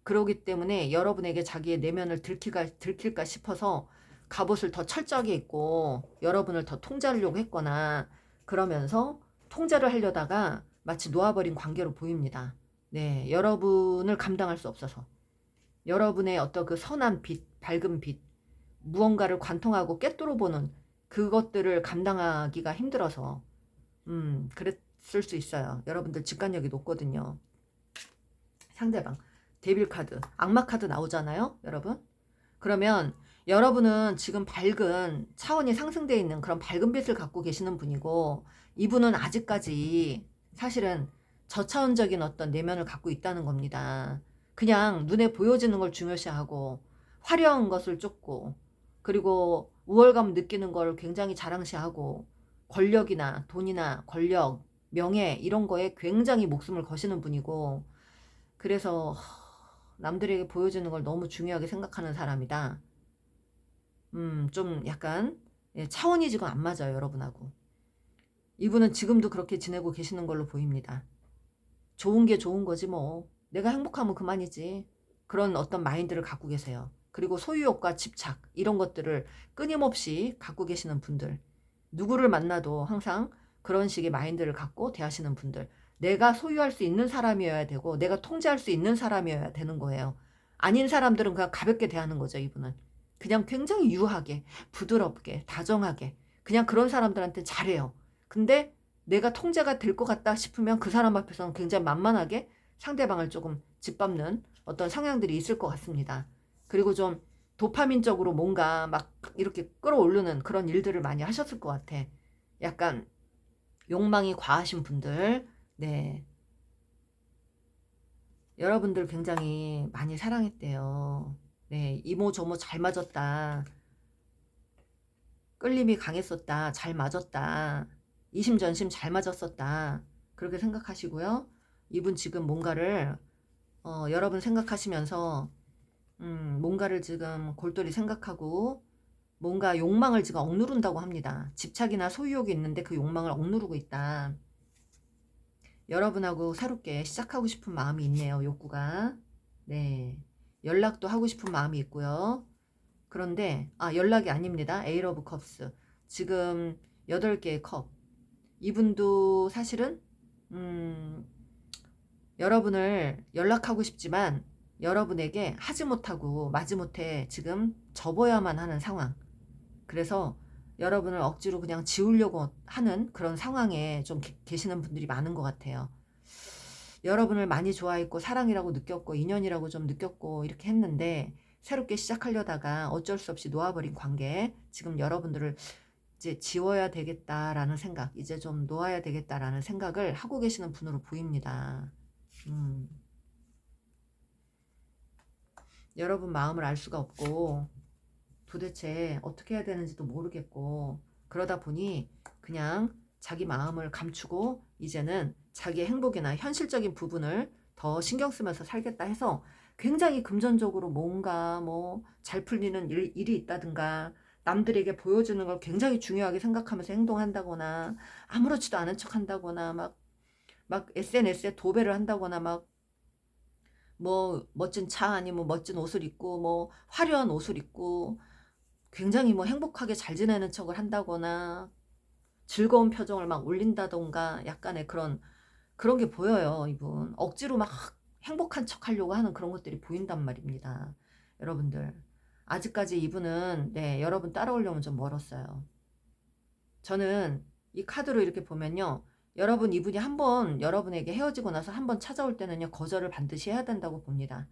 그러기 때문에 여러분에게 자기의 내면을 들킬까 싶어서 갑옷을 더 철저하게 입고 여러분을 더 통제하려고 했거나 그러면서 통제를 하려다가 마치 놓아버린 관계로 보입니다. 네, 여러분을 감당할 수 없어서 여러분의 어떤 그 선한 빛, 밝은 빛, 무언가를 관통하고 꿰뚫어 보는 그것들을 감당하기가 힘들어서 그랬을 수 있어요. 여러분들 직관력이 높거든요. 상대방 데빌 카드, 악마 카드 나오잖아요, 여러분. 그러면 여러분은 지금 밝은 차원이 상승되어 있는 그런 밝은 빛을 갖고 계시는 분이고 이분은 아직까지 사실은 저차원적인 어떤 내면을 갖고 있다는 겁니다. 그냥 눈에 보여지는 걸 중요시하고 화려한 것을 쫓고 그리고 우월감 느끼는 걸 굉장히 자랑시하고 권력이나 돈이나 권력 명예 이런 거에 굉장히 목숨을 거시는 분이고, 그래서 남들에게 보여주는 걸 너무 중요하게 생각하는 사람이다. 좀 약간 차원이 지금 안 맞아요, 여러분하고. 이분은 지금도 그렇게 지내고 계시는 걸로 보입니다. 좋은 게 좋은 거지 뭐. 내가 행복하면 그만이지. 그런 어떤 마인드를 갖고 계세요. 그리고 소유욕과 집착 이런 것들을 끊임없이 갖고 계시는 분들. 누구를 만나도 항상 그런 식의 마인드를 갖고 대하시는 분들. 내가 소유할 수 있는 사람이어야 되고 내가 통제할 수 있는 사람이어야 되는 거예요. 아닌 사람들은 그냥 가볍게 대하는 거죠, 이분은. 그냥 굉장히 유하게, 부드럽게, 다정하게 그냥 그런 사람들한테 잘해요. 근데 내가 통제가 될 것 같다 싶으면 그 사람 앞에서는 굉장히 만만하게 상대방을 조금 짓밟는 어떤 성향들이 있을 것 같습니다. 그리고 좀 도파민적으로 뭔가 막 이렇게 끌어오르는 그런 일들을 많이 하셨을 것 같아. 약간 욕망이 과하신 분들, 네. 여러분들 굉장히 많이 사랑했대요. 네, 이모저모 잘 맞았다. 끌림이 강했었다. 잘 맞았다. 이심전심 잘 맞았었다. 그렇게 생각하시고요. 이분 지금 뭔가를 여러분 생각하시면서 뭔가를 지금 골똘히 생각하고 뭔가 욕망을 지금 억누른다고 합니다. 집착이나 소유욕이 있는데 그 욕망을 억누르고 있다. 여러분하고 새롭게 시작하고 싶은 마음이 있네요. 욕구가. 네. 연락도 하고 싶은 마음이 있고요. 그런데 연락이 아닙니다. 에이러브 컵스. 지금 8개의 컵. 이분도 사실은 음, 여러분을 연락하고 싶지만 여러분에게 하지 못하고 마지못해 지금 접어야만 하는 상황. 그래서 여러분을 억지로 그냥 지우려고 하는 그런 상황에 좀 계시는 분들이 많은 것 같아요. 여러분을 많이 좋아했고 사랑이라고 느꼈고 인연이라고 좀 느꼈고 이렇게 했는데 새롭게 시작하려다가 어쩔 수 없이 놓아버린 관계, 지금 여러분들을 이제 지워야 되겠다라는 생각, 이제 좀 놓아야 되겠다라는 생각을 하고 계시는 분으로 보입니다. 음, 여러분 마음을 알 수가 없고 도대체 어떻게 해야 되는지도 모르겠고 그러다 보니 그냥 자기 마음을 감추고 이제는 자기의 행복이나 현실적인 부분을 더 신경 쓰면서 살겠다 해서 굉장히 금전적으로 뭔가 뭐 잘 풀리는 일이 있다든가 남들에게 보여주는 걸 굉장히 중요하게 생각하면서 행동한다거나 아무렇지도 않은 척 한다거나 막 SNS에 도배를 한다거나 막 뭐 멋진 차 아니면 멋진 옷을 입고 뭐 화려한 옷을 입고 굉장히 뭐 행복하게 잘 지내는 척을 한다거나 즐거운 표정을 막 올린다던가 약간의 그런 게 보여요. 이분 억지로 막 행복한 척 하려고 하는 그런 것들이 보인단 말입니다. 여러분들 아직까지 이분은 네, 여러분 따라오려면 좀 멀었어요. 저는 이 카드로 이렇게 보면요, 여러분 이분이 한번 여러분에게 헤어지고 나서 한번 찾아올 때는요 거절을 반드시 해야 된다고 봅니다.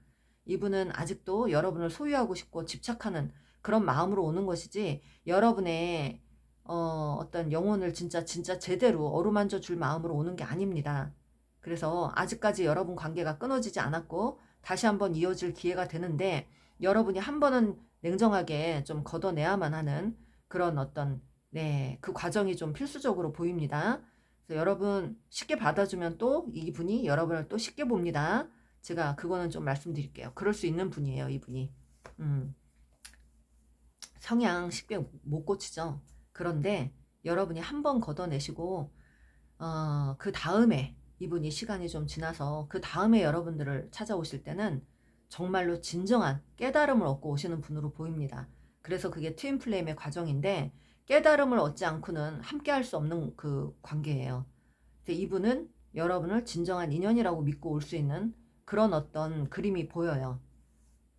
이분은 아직도 여러분을 소유하고 싶고 집착하는 그런 마음으로 오는 것이지 여러분의 어떤 영혼을 진짜 제대로 어루만져 줄 마음으로 오는 게 아닙니다. 그래서 아직까지 여러분 관계가 끊어지지 않았고 다시 한번 이어질 기회가 되는데 여러분이 한 번은 냉정하게 좀 걷어내야만 하는 그런 어떤 네, 그 과정이 좀 필수적으로 보입니다. 그래서 여러분 쉽게 받아주면 또 이분이 여러분을 또 쉽게 봅니다. 제가 그거는 좀 말씀드릴게요. 그럴 수 있는 분이에요, 이분이. 음, 성향 쉽게 못 고치죠. 그런데 여러분이 한 번 걷어내시고 그 다음에 이분이 시간이 좀 지나서 그 다음에 여러분들을 찾아오실 때는 정말로 진정한 깨달음을 얻고 오시는 분으로 보입니다. 그래서 그게 트윈 플레임의 과정인데 깨달음을 얻지 않고는 함께 할 수 없는 그 관계예요. 근데 이분은 여러분을 진정한 인연이라고 믿고 올 수 있는 그런 어떤 그림이 보여요.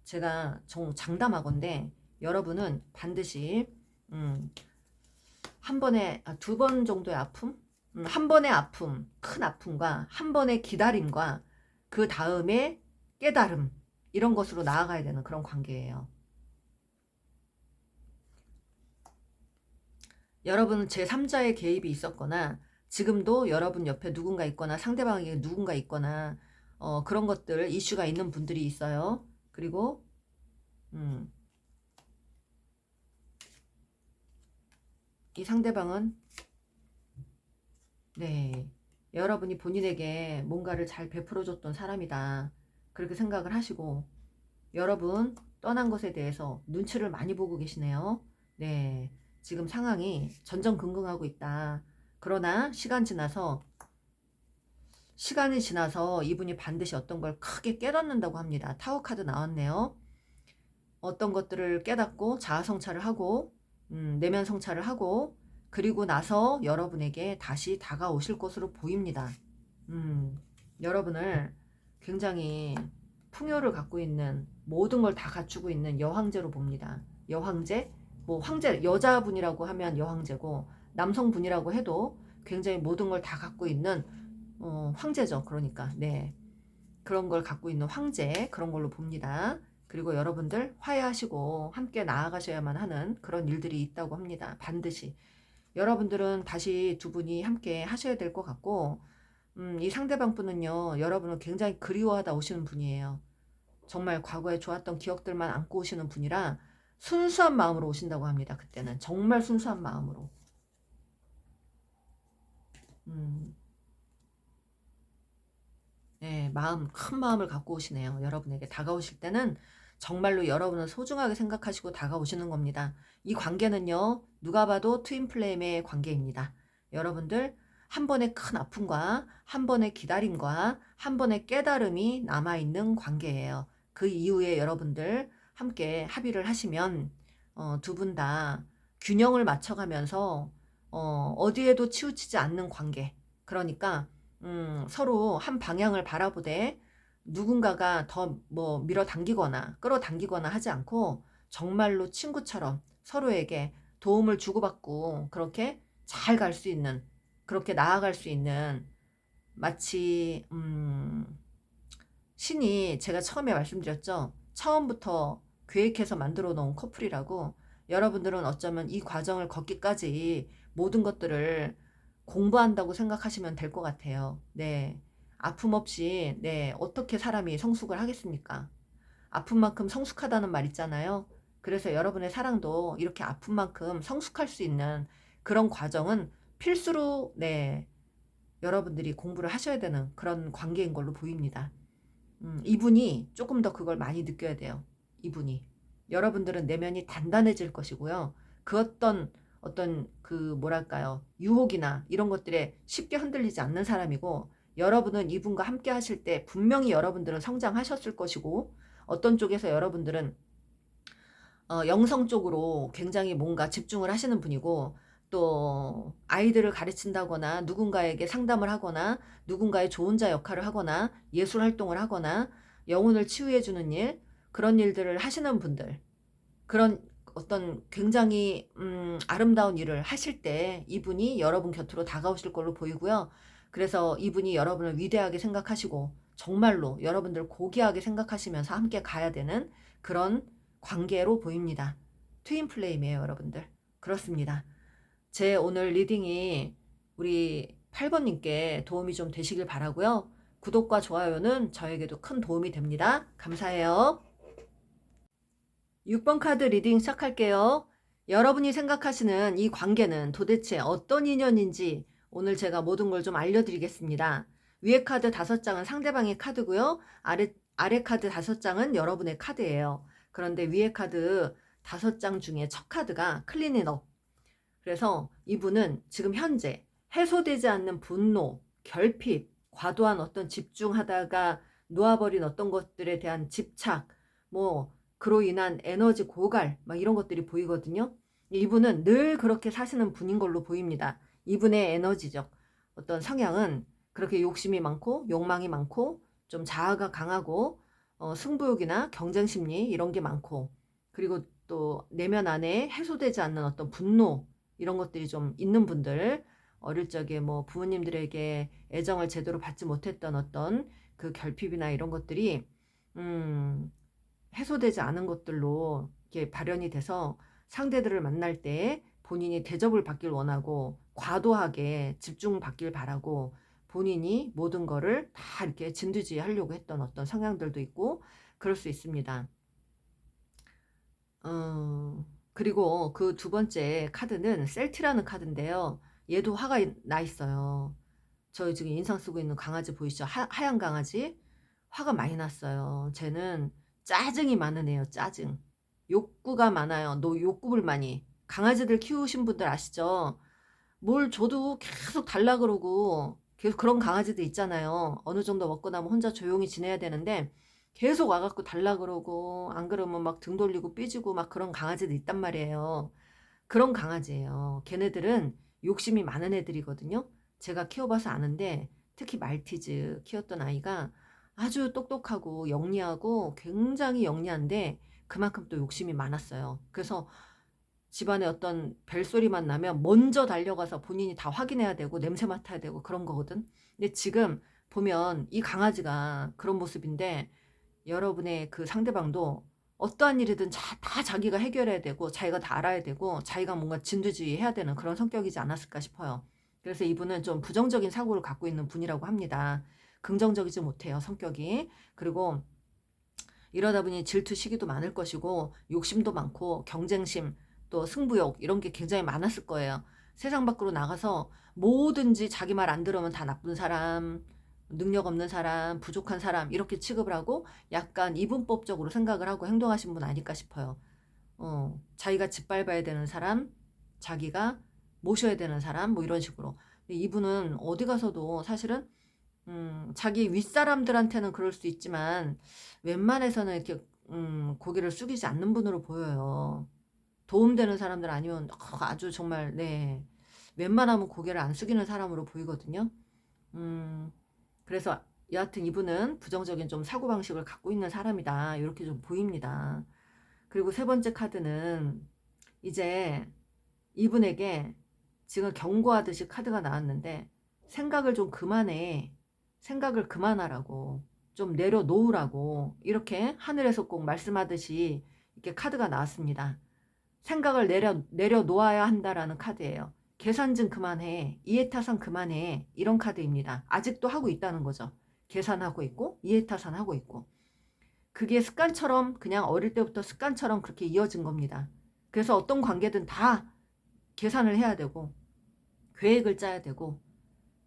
제가 장담하건데 여러분은 반드시 음, 한 번에 2번 정도의 아픔, 한 번의 아픔, 큰 아픔과 한 번의 기다림과 그 다음에 깨달음 이런 것으로 나아가야 되는 그런 관계예요. 여러분은 제3자의 개입이 있었거나 지금도 여러분 옆에 누군가 있거나 상대방에게 누군가 있거나 그런 것들 이슈가 있는 분들이 있어요. 그리고 음, 이 상대방은 네, 여러분이 본인에게 뭔가를 잘 베풀어줬던 사람이다. 그렇게 생각을 하시고 여러분 떠난 것에 대해서 눈치를 많이 보고 계시네요. 네, 지금 상황이 전전긍긍하고 있다. 그러나 시간이 지나서 이분이 반드시 어떤 걸 크게 깨닫는다고 합니다. 타워 카드 나왔네요. 어떤 것들을 깨닫고 자아 성찰을 하고 내면 성찰을 하고 그리고 나서 여러분에게 다시 다가오실 것으로 보입니다. 여러분을 굉장히 풍요를 갖고 있는 모든 걸 다 갖추고 있는 여황제로 봅니다. 여황제? 뭐 황제, 여자분이라고 하면 여황제고 남성분이라고 해도 굉장히 모든 걸 다 갖고 있는 황제죠. 그러니까 네, 그런 걸 갖고 있는 황제, 그런 걸로 봅니다. 그리고 여러분들 화해하시고 함께 나아가셔야만 하는 그런 일들이 있다고 합니다. 반드시 여러분들은 다시 두 분이 함께 하셔야 될 것 같고 이 상대방 분은요, 여러분을 굉장히 그리워하다 오시는 분이에요. 정말 과거에 좋았던 기억들만 안고 오시는 분이라 순수한 마음으로 오신다고 합니다. 그때는 정말 순수한 마음으로. 음, 네, 큰 마음을 갖고 오시네요. 여러분에게 다가오실 때는 정말로 여러분을 소중하게 생각하시고 다가오시는 겁니다. 이 관계는요, 누가 봐도 트윈 플레임의 관계입니다. 여러분들, 한 번의 큰 아픔과 한 번의 기다림과 한 번의 깨달음이 남아있는 관계예요. 그 이후에 여러분들 함께 합의를 하시면 두 분 다 균형을 맞춰가면서 어디에도 치우치지 않는 관계. 그러니까 서로 한 방향을 바라보되 누군가가 더 뭐 밀어당기거나 끌어당기거나 하지 않고 정말로 친구처럼 서로에게 도움을 주고받고 그렇게 잘 갈 수 있는, 그렇게 나아갈 수 있는, 마치 신이, 제가 처음에 말씀드렸죠. 처음부터 계획해서 만들어 놓은 커플이라고. 여러분들은 어쩌면 이 과정을 걷기까지 모든 것들을 공부한다고 생각하시면 될 것 같아요. 네. 아픔 없이, 네, 어떻게 사람이 성숙을 하겠습니까? 아픈 만큼 성숙하다는 말 있잖아요. 그래서 여러분의 사랑도 이렇게 아픈 만큼 성숙할 수 있는 그런 과정은 필수로, 네, 여러분들이 공부를 하셔야 되는 그런 관계인 걸로 보입니다. 이분이 조금 더 그걸 많이 느껴야 돼요. 이분이. 여러분들은 내면이 단단해질 것이고요. 그 어떤 그 뭐랄까요, 유혹이나 이런 것들에 쉽게 흔들리지 않는 사람이고, 여러분은 이분과 함께 하실 때 분명히 여러분들은 성장하셨을 것이고, 어떤 쪽에서 여러분들은 영성 쪽으로 굉장히 뭔가 집중을 하시는 분이고, 또 아이들을 가르친다거나 누군가에게 상담을 하거나 누군가의 조언자 역할을 하거나 예술 활동을 하거나 영혼을 치유해 주는 일, 그런 일들을 하시는 분들, 그런 어떤 굉장히 아름다운 일을 하실 때 이분이 여러분 곁으로 다가오실 걸로 보이고요. 그래서 이분이 여러분을 위대하게 생각하시고 정말로 여러분들 고귀하게 생각하시면서 함께 가야 되는 그런 관계로 보입니다. 트윈 플레임이에요, 여러분들. 그렇습니다. 제 오늘 리딩이 우리 8번님께 도움이 좀 되시길 바라고요. 구독과 좋아요는 저에게도 큰 도움이 됩니다. 감사해요. 6번 카드 리딩 시작할게요. 여러분이 생각하시는 이 관계는 도대체 어떤 인연인지 오늘 제가 모든 걸 좀 알려드리겠습니다. 위에 카드 5장은 상대방의 카드고요. 아래 카드 5장은 여러분의 카드예요. 그런데 위에 카드 5장 중에 첫 카드가 클린잇업. 그래서 이분은 지금 현재 해소되지 않는 분노, 결핍, 과도한 어떤 집중하다가 놓아버린 어떤 것들에 대한 집착, 뭐 그로 인한 에너지 고갈, 막 이런 것들이 보이거든요. 이분은 늘 그렇게 사시는 분인 걸로 보입니다. 이분의 에너지적 어떤 성향은 그렇게 욕심이 많고 욕망이 많고 좀 자아가 강하고 승부욕이나 경쟁심리 이런 게 많고, 그리고 또 내면 안에 해소되지 않는 어떤 분노 이런 것들이 좀 있는 분들, 어릴 적에 뭐 부모님들에게 애정을 제대로 받지 못했던 어떤 그 결핍이나 이런 것들이 해소되지 않은 것들로 이렇게 발현이 돼서 상대들을 만날 때 본인이 대접을 받길 원하고 과도하게 집중받길 바라고 본인이 모든 거를 다 이렇게 진두지휘하려고 했던 어떤 성향들도 있고 그럴 수 있습니다. 그리고 그 두 번째 카드는 셀티라는 카드인데요. 얘도 화가 나 있어요. 저희 지금 인상 쓰고 있는 강아지 보이시죠? 하얀 강아지. 화가 많이 났어요. 쟤는 짜증이 많은 애예요. 짜증. 욕구가 많아요. 욕구를 많이. 강아지들 키우신 분들 아시죠? 뭘 줘도 계속 달라 그러고 계속 그런 강아지들 있잖아요. 어느 정도 먹고 나면 혼자 조용히 지내야 되는데 계속 와갖고 달라 그러고 안 그러면 막 등 돌리고 삐지고 막 그런 강아지들 있단 말이에요. 그런 강아지예요. 걔네들은 욕심이 많은 애들이거든요. 제가 키워봐서 아는데 특히 말티즈 키웠던 아이가 아주 똑똑하고 영리하고 굉장히 영리한데 그만큼 또 욕심이 많았어요. 그래서 집안에 어떤 벨소리만 나면 먼저 달려가서 본인이 다 확인해야 되고 냄새 맡아야 되고 그런 거거든. 근데 지금 보면 이 강아지가 그런 모습인데 여러분의 그 상대방도 어떠한 일이든 다 자기가 해결해야 되고 자기가 다 알아야 되고 자기가 뭔가 진두지휘 해야 되는 그런 성격이지 않았을까 싶어요. 그래서 이분은 좀 부정적인 사고를 갖고 있는 분이라고 합니다. 긍정적이지 못해요, 성격이. 그리고 이러다 보니 질투 시기도 많을 것이고 욕심도 많고 경쟁심 또 승부욕 이런 게 굉장히 많았을 거예요. 세상 밖으로 나가서 뭐든지 자기 말 안 들으면 다 나쁜 사람, 능력 없는 사람, 부족한 사람 이렇게 취급을 하고 약간 이분법적으로 생각을 하고 행동하신 분 아닐까 싶어요. 자기가 짓밟아야 되는 사람, 자기가 모셔야 되는 사람 뭐 이런 식으로. 이분은 어디 가서도 사실은 자기 윗사람들한테는 그럴 수 있지만 웬만해서는 이렇게 고개를 숙이지 않는 분으로 보여요. 도움되는 사람들 아니면 아주 정말 네 웬만하면 고개를 안 숙이는 사람으로 보이거든요. 그래서 여하튼 이분은 부정적인 좀 사고방식을 갖고 있는 사람이다 이렇게 좀 보입니다. 그리고 세 번째 카드는 이제 이분에게 지금 경고하듯이 카드가 나왔는데 생각을 좀 그만해. 생각을 그만하라고. 좀 내려놓으라고. 이렇게 하늘에서 꼭 말씀하듯이 이렇게 카드가 나왔습니다. 생각을 내려놓아야 한다라는 카드예요. 계산 좀 그만해. 이해타산 그만해. 이런 카드입니다. 아직도 하고 있다는 거죠. 계산하고 있고 이해타산하고 있고. 그게 습관처럼 그냥 어릴 때부터 습관처럼 그렇게 이어진 겁니다. 그래서 어떤 관계든 다 계산을 해야 되고 계획을 짜야 되고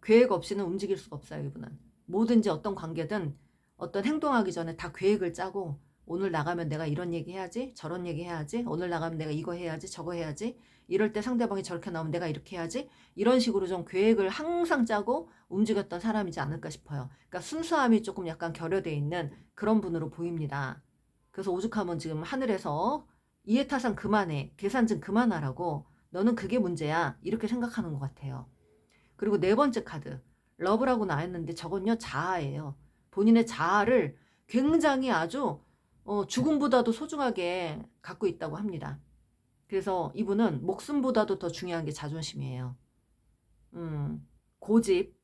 계획 없이는 움직일 수가 없어요. 이분은 뭐든지 어떤 관계든 어떤 행동하기 전에 다 계획을 짜고 오늘 나가면 내가 이런 얘기 해야지 저런 얘기 해야지 오늘 나가면 내가 이거 해야지 저거 해야지 이럴 때 상대방이 저렇게 나오면 내가 이렇게 해야지 이런 식으로 좀 계획을 항상 짜고 움직였던 사람이지 않을까 싶어요. 그러니까 순수함이 조금 약간 결여되어 있는 그런 분으로 보입니다. 그래서 오죽하면 지금 하늘에서 이해타산 그만해 계산 좀 그만하라고 너는 그게 문제야 이렇게 생각하는 것 같아요. 그리고 네 번째 카드 러브라고 나왔는데 저건요 자아예요. 본인의 자아를 굉장히 아주 죽음보다도 소중하게 갖고 있다고 합니다. 그래서 이분은 목숨보다도 더 중요한 게 자존심이에요. 고집,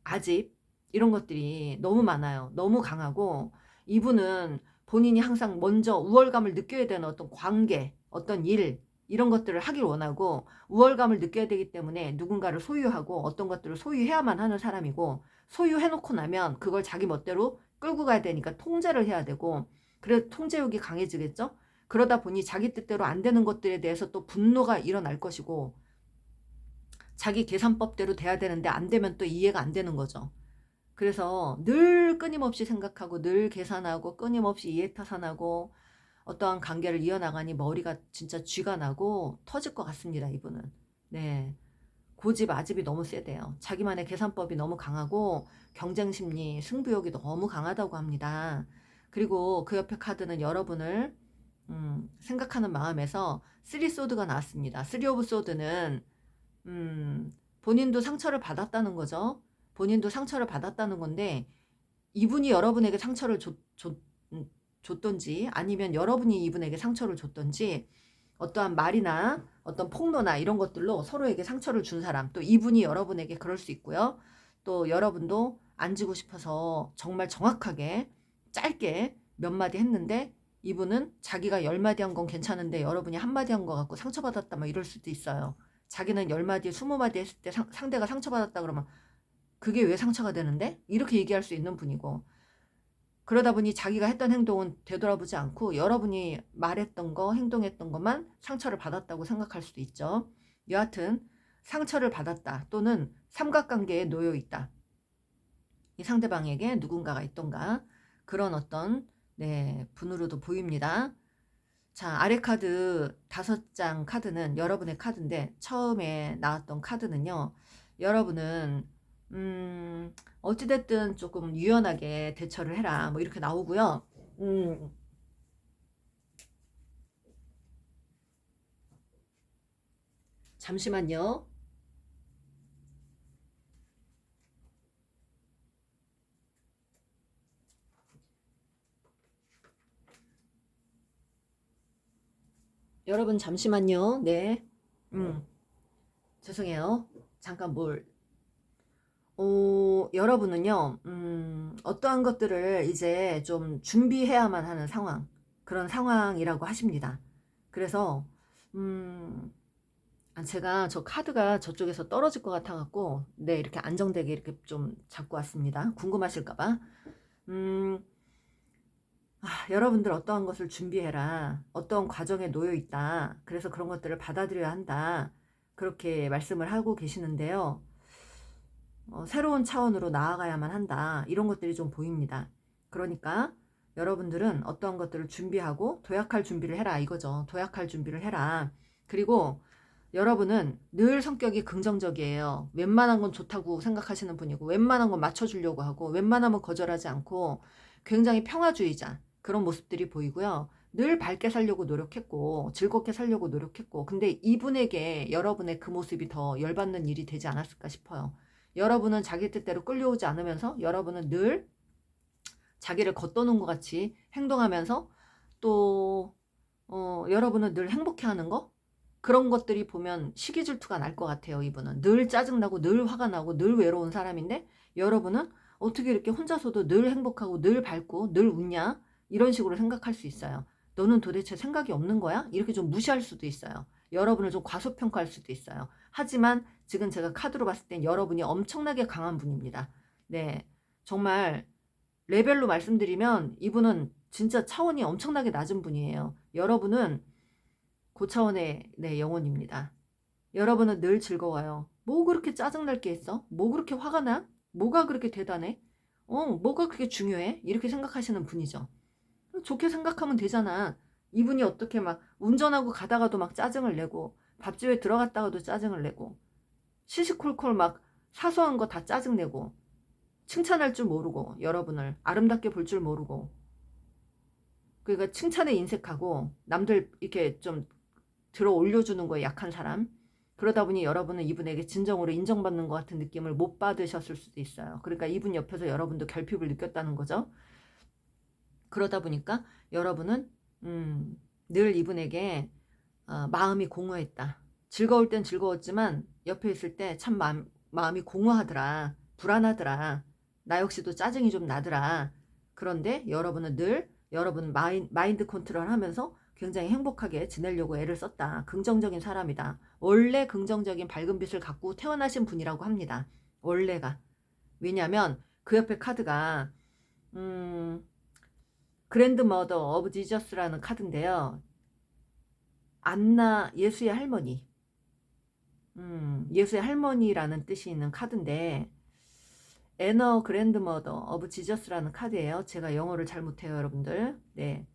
아집 이런 것들이 너무 많아요. 너무 강하고 이분은 본인이 항상 먼저 우월감을 느껴야 되는 어떤 관계, 어떤 일 이런 것들을 하길 원하고 우월감을 느껴야 되기 때문에 누군가를 소유하고 어떤 것들을 소유해야만 하는 사람이고 소유해놓고 나면 그걸 자기 멋대로 끌고 가야 되니까 통제를 해야 되고 그래서 통제욕이 강해지겠죠? 그러다 보니 자기 뜻대로 안 되는 것들에 대해서 또 분노가 일어날 것이고 자기 계산법대로 돼야 되는데 안 되면 또 이해가 안 되는 거죠. 그래서 늘 끊임없이 생각하고 늘 계산하고 끊임없이 이해타산하고 어떠한 관계를 이어나가니 머리가 진짜 쥐가 나고 터질 것 같습니다. 이분은. 네. 고집 아집이 너무 세대요. 자기만의 계산법이 너무 강하고 경쟁심리, 승부욕이 너무 강하다고 합니다. 그리고 그 옆에 카드는 여러분을 생각하는 마음에서 쓰리 소드가 나왔습니다. 쓰리 오브 소드는 본인도 상처를 받았다는 거죠. 본인도 상처를 받았다는 건데 이분이 여러분에게 상처를 줬던지 아니면 여러분이 이분에게 상처를 줬던지 어떠한 말이나 어떤 폭로나 이런 것들로 서로에게 상처를 준 사람 또 이분이 여러분에게 그럴 수 있고요. 또 여러분도 안 지고 싶어서 정말 정확하게 짧게 몇 마디 했는데 이분은 자기가 10마디 한 건 괜찮은데 여러분이 한마디 한 거 갖고 상처받았다 막 이럴 수도 있어요. 자기는 10마디 20마디 했을 때 상대가 상처받았다 그러면 그게 왜 상처가 되는데? 이렇게 얘기할 수 있는 분이고 그러다 보니 자기가 했던 행동은 되돌아보지 않고 여러분이 말했던 거, 행동했던 것만 상처를 받았다고 생각할 수도 있죠. 여하튼 상처를 받았다 또는 삼각관계에 놓여 있다. 이 상대방에게 누군가가 있던가 그런 어떤 네, 분으로도 보입니다. 자, 아래 카드 5장 카드는 여러분의 카드인데 처음에 나왔던 카드는요. 여러분은 어찌됐든 조금 유연하게 대처를 해라. 뭐 이렇게 나오고요. 잠시만요. 여러분 잠시만요. 네. 죄송해요. 잠깐 여러분은요, 어떠한 것들을 이제 좀 준비해야만 하는 상황, 그런 상황이라고 하십니다. 그래서, 제가 저 카드가 저쪽에서 떨어질 것 같아갖고, 네, 이렇게 안정되게 이렇게 좀 잡고 왔습니다. 궁금하실까봐. 여러분들 어떠한 것을 준비해라. 어떠한 과정에 놓여 있다. 그래서 그런 것들을 받아들여야 한다. 그렇게 말씀을 하고 계시는데요. 새로운 차원으로 나아가야만 한다. 이런 것들이 좀 보입니다. 그러니까 여러분들은 어떠한 것들을 준비하고 도약할 준비를 해라 이거죠. 도약할 준비를 해라. 그리고 여러분은 늘 성격이 긍정적이에요. 웬만한 건 좋다고 생각하시는 분이고 웬만한 건 맞춰주려고 하고 웬만하면 거절하지 않고 굉장히 평화주의자 그런 모습들이 보이고요. 늘 밝게 살려고 노력했고 즐겁게 살려고 노력했고 근데 이분에게 여러분의 그 모습이 더 열받는 일이 되지 않았을까 싶어요. 여러분은 자기 뜻대로 끌려오지 않으면서 여러분은 늘 자기를 겉도는 것 같이 행동하면서 또 여러분은 늘 행복해하는 거 그런 것들이 보면 시기 질투가 날 것 같아요. 이분은 늘 짜증나고 늘 화가 나고 늘 외로운 사람인데 여러분은 어떻게 이렇게 혼자서도 늘 행복하고 늘 밝고 늘 웃냐 이런 식으로 생각할 수 있어요. 너는 도대체 생각이 없는 거야? 이렇게 좀 무시할 수도 있어요. 여러분을 좀 과소평가할 수도 있어요. 하지만 지금 제가 카드로 봤을 땐 여러분이 엄청나게 강한 분입니다. 네, 정말 레벨로 말씀드리면 이분은 진짜 차원이 엄청나게 낮은 분이에요. 여러분은 고차원의 네, 영혼입니다. 여러분은 늘 즐거워요. 뭐 그렇게 짜증날 게 있어? 뭐 그렇게 화가 나? 뭐가 그렇게 대단해? 뭐가 그렇게 중요해? 이렇게 생각하시는 분이죠. 좋게 생각하면 되잖아. 이분이 어떻게 막 운전하고 가다가도 막 짜증을 내고 밥집에 들어갔다가도 짜증을 내고 시시콜콜 막 사소한 거 다 짜증내고 칭찬할 줄 모르고 여러분을 아름답게 볼 줄 모르고 그러니까 칭찬에 인색하고 남들 이렇게 좀 들어 올려주는 거에 약한 사람 그러다 보니 여러분은 이분에게 진정으로 인정받는 것 같은 느낌을 못 받으셨을 수도 있어요. 그러니까 이분 옆에서 여러분도 결핍을 느꼈다는 거죠. 그러다 보니까 여러분은 늘 이분에게 마음이 공허했다. 즐거울 땐 즐거웠지만 옆에 있을 때 참 마음이 공허하더라. 불안하더라. 나 역시도 짜증이 좀 나더라. 그런데 여러분은 늘 여러분 마인드 컨트롤 하면서 굉장히 행복하게 지내려고 애를 썼다. 긍정적인 사람이다. 원래 긍정적인 밝은 빛을 갖고 태어나신 분이라고 합니다. 원래가. 왜냐하면 그 옆에 카드가 그랜드 머더 오브 지저스라는 카드인데요. 안나 예수의 할머니. 예수의 할머니라는 뜻이 있는 카드인데 에너 그랜드머더 오브 지저스라는 카드예요. 제가 영어를 잘 못해요, 여러분들. 네.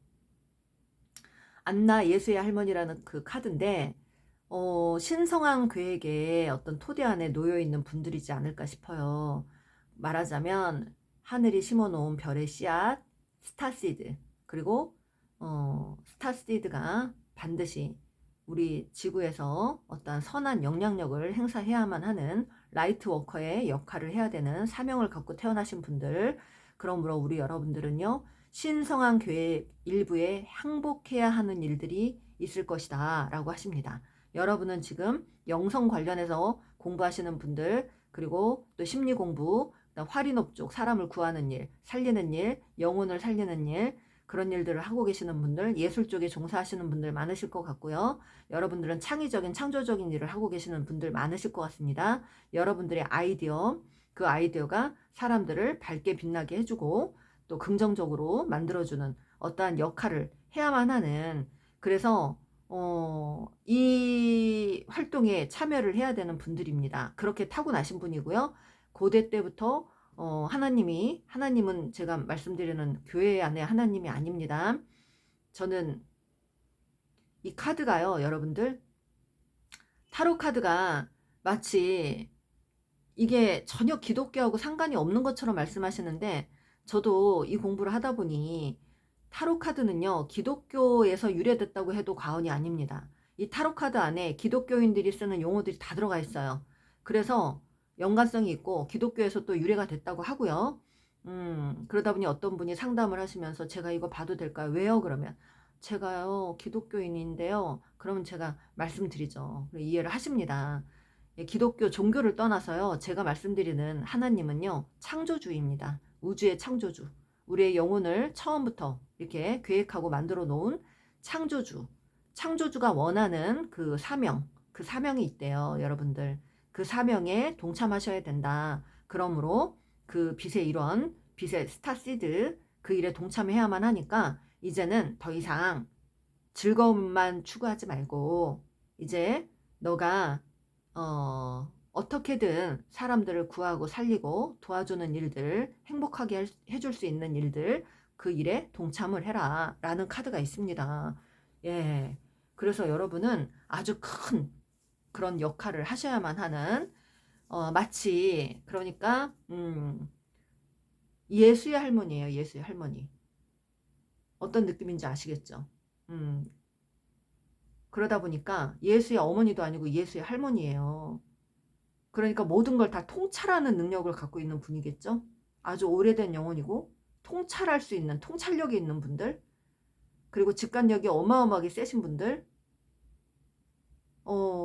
안나 예수의 할머니라는 그 카드인데 신성한 계획의 어떤 토대 안에 놓여 있는 분들이지 않을까 싶어요. 말하자면 하늘이 심어놓은 별의 씨앗, 스타시드 그리고 스타시드가 반드시 우리 지구에서 어떠한 선한 영향력을 행사해야만 하는 라이트 워커의 역할을 해야 되는 사명을 갖고 태어나신 분들 그러므로 우리 여러분들은요 신성한 계획 일부에 항복해야 하는 일들이 있을 것이다 라고 하십니다. 여러분은 지금 영성 관련해서 공부하시는 분들 그리고 또 심리 공부 화린업 쪽 사람을 구하는 일 살리는 일 영혼을 살리는 일 그런 일들을 하고 계시는 분들 예술 쪽에 종사하시는 분들 많으실 것 같고요. 여러분들은 창의적인 창조적인 일을 하고 계시는 분들 많으실 것 같습니다. 여러분들의 아이디어 그 아이디어가 사람들을 밝게 빛나게 해주고 또 긍정적으로 만들어주는 어떠한 역할을 해야만 하는 그래서 이 활동에 참여를 해야 되는 분들입니다. 그렇게 타고나신 분이고요. 고대 때부터 하나님은 제가 말씀드리는 교회 안에 하나님이 아닙니다. 저는 이 카드가요, 여러분들, 타로 카드가 마치 이게 전혀 기독교하고 상관이 없는 것처럼 말씀하시는데, 저도 이 공부를 하다 보니 타로 카드는요, 기독교에서 유래됐다고 해도 과언이 아닙니다. 이 타로 카드 안에 기독교인들이 쓰는 용어들이 다 들어가 있어요. 그래서 연관성이 있고 기독교에서 또 유래가 됐다고 하고요. 그러다 보니 어떤 분이 상담을 하시면서 제가 이거 봐도 될까요? 왜요? 그러면 제가요, 기독교인인데요. 그러면 제가 말씀드리죠. 이해를 하십니다. 기독교 종교를 떠나서요, 제가 말씀드리는 하나님은요, 창조주입니다. 우주의 창조주. 우리의 영혼을 처음부터 이렇게 계획하고 만들어 놓은 창조주. 창조주가 원하는 그 사명이 있대요, 여러분들. 그 사명에 동참하셔야 된다. 그러므로 그 빛의 일원, 빛의 스타시드, 그 일에 동참해야만 하니까 이제는 더 이상 즐거움만 추구하지 말고 이제 너가 어떻게든 사람들을 구하고 살리고 도와주는 일들, 행복하게 해줄 수 있는 일들, 그 일에 동참을 해라 라는 카드가 있습니다. 예. 그래서 여러분은 아주 큰 그런 역할을 하셔야만 하는, 마치 그러니까 예수의 할머니예요. 예수의 할머니. 어떤 느낌인지 아시겠죠? 음, 그러다 보니까 예수의 어머니도 아니고 예수의 할머니예요. 그러니까 모든 걸 다 통찰하는 능력을 갖고 있는 분이겠죠? 아주 오래된 영혼이고 통찰할 수 있는, 통찰력이 있는 분들, 그리고 직관력이 어마어마하게 세신 분들.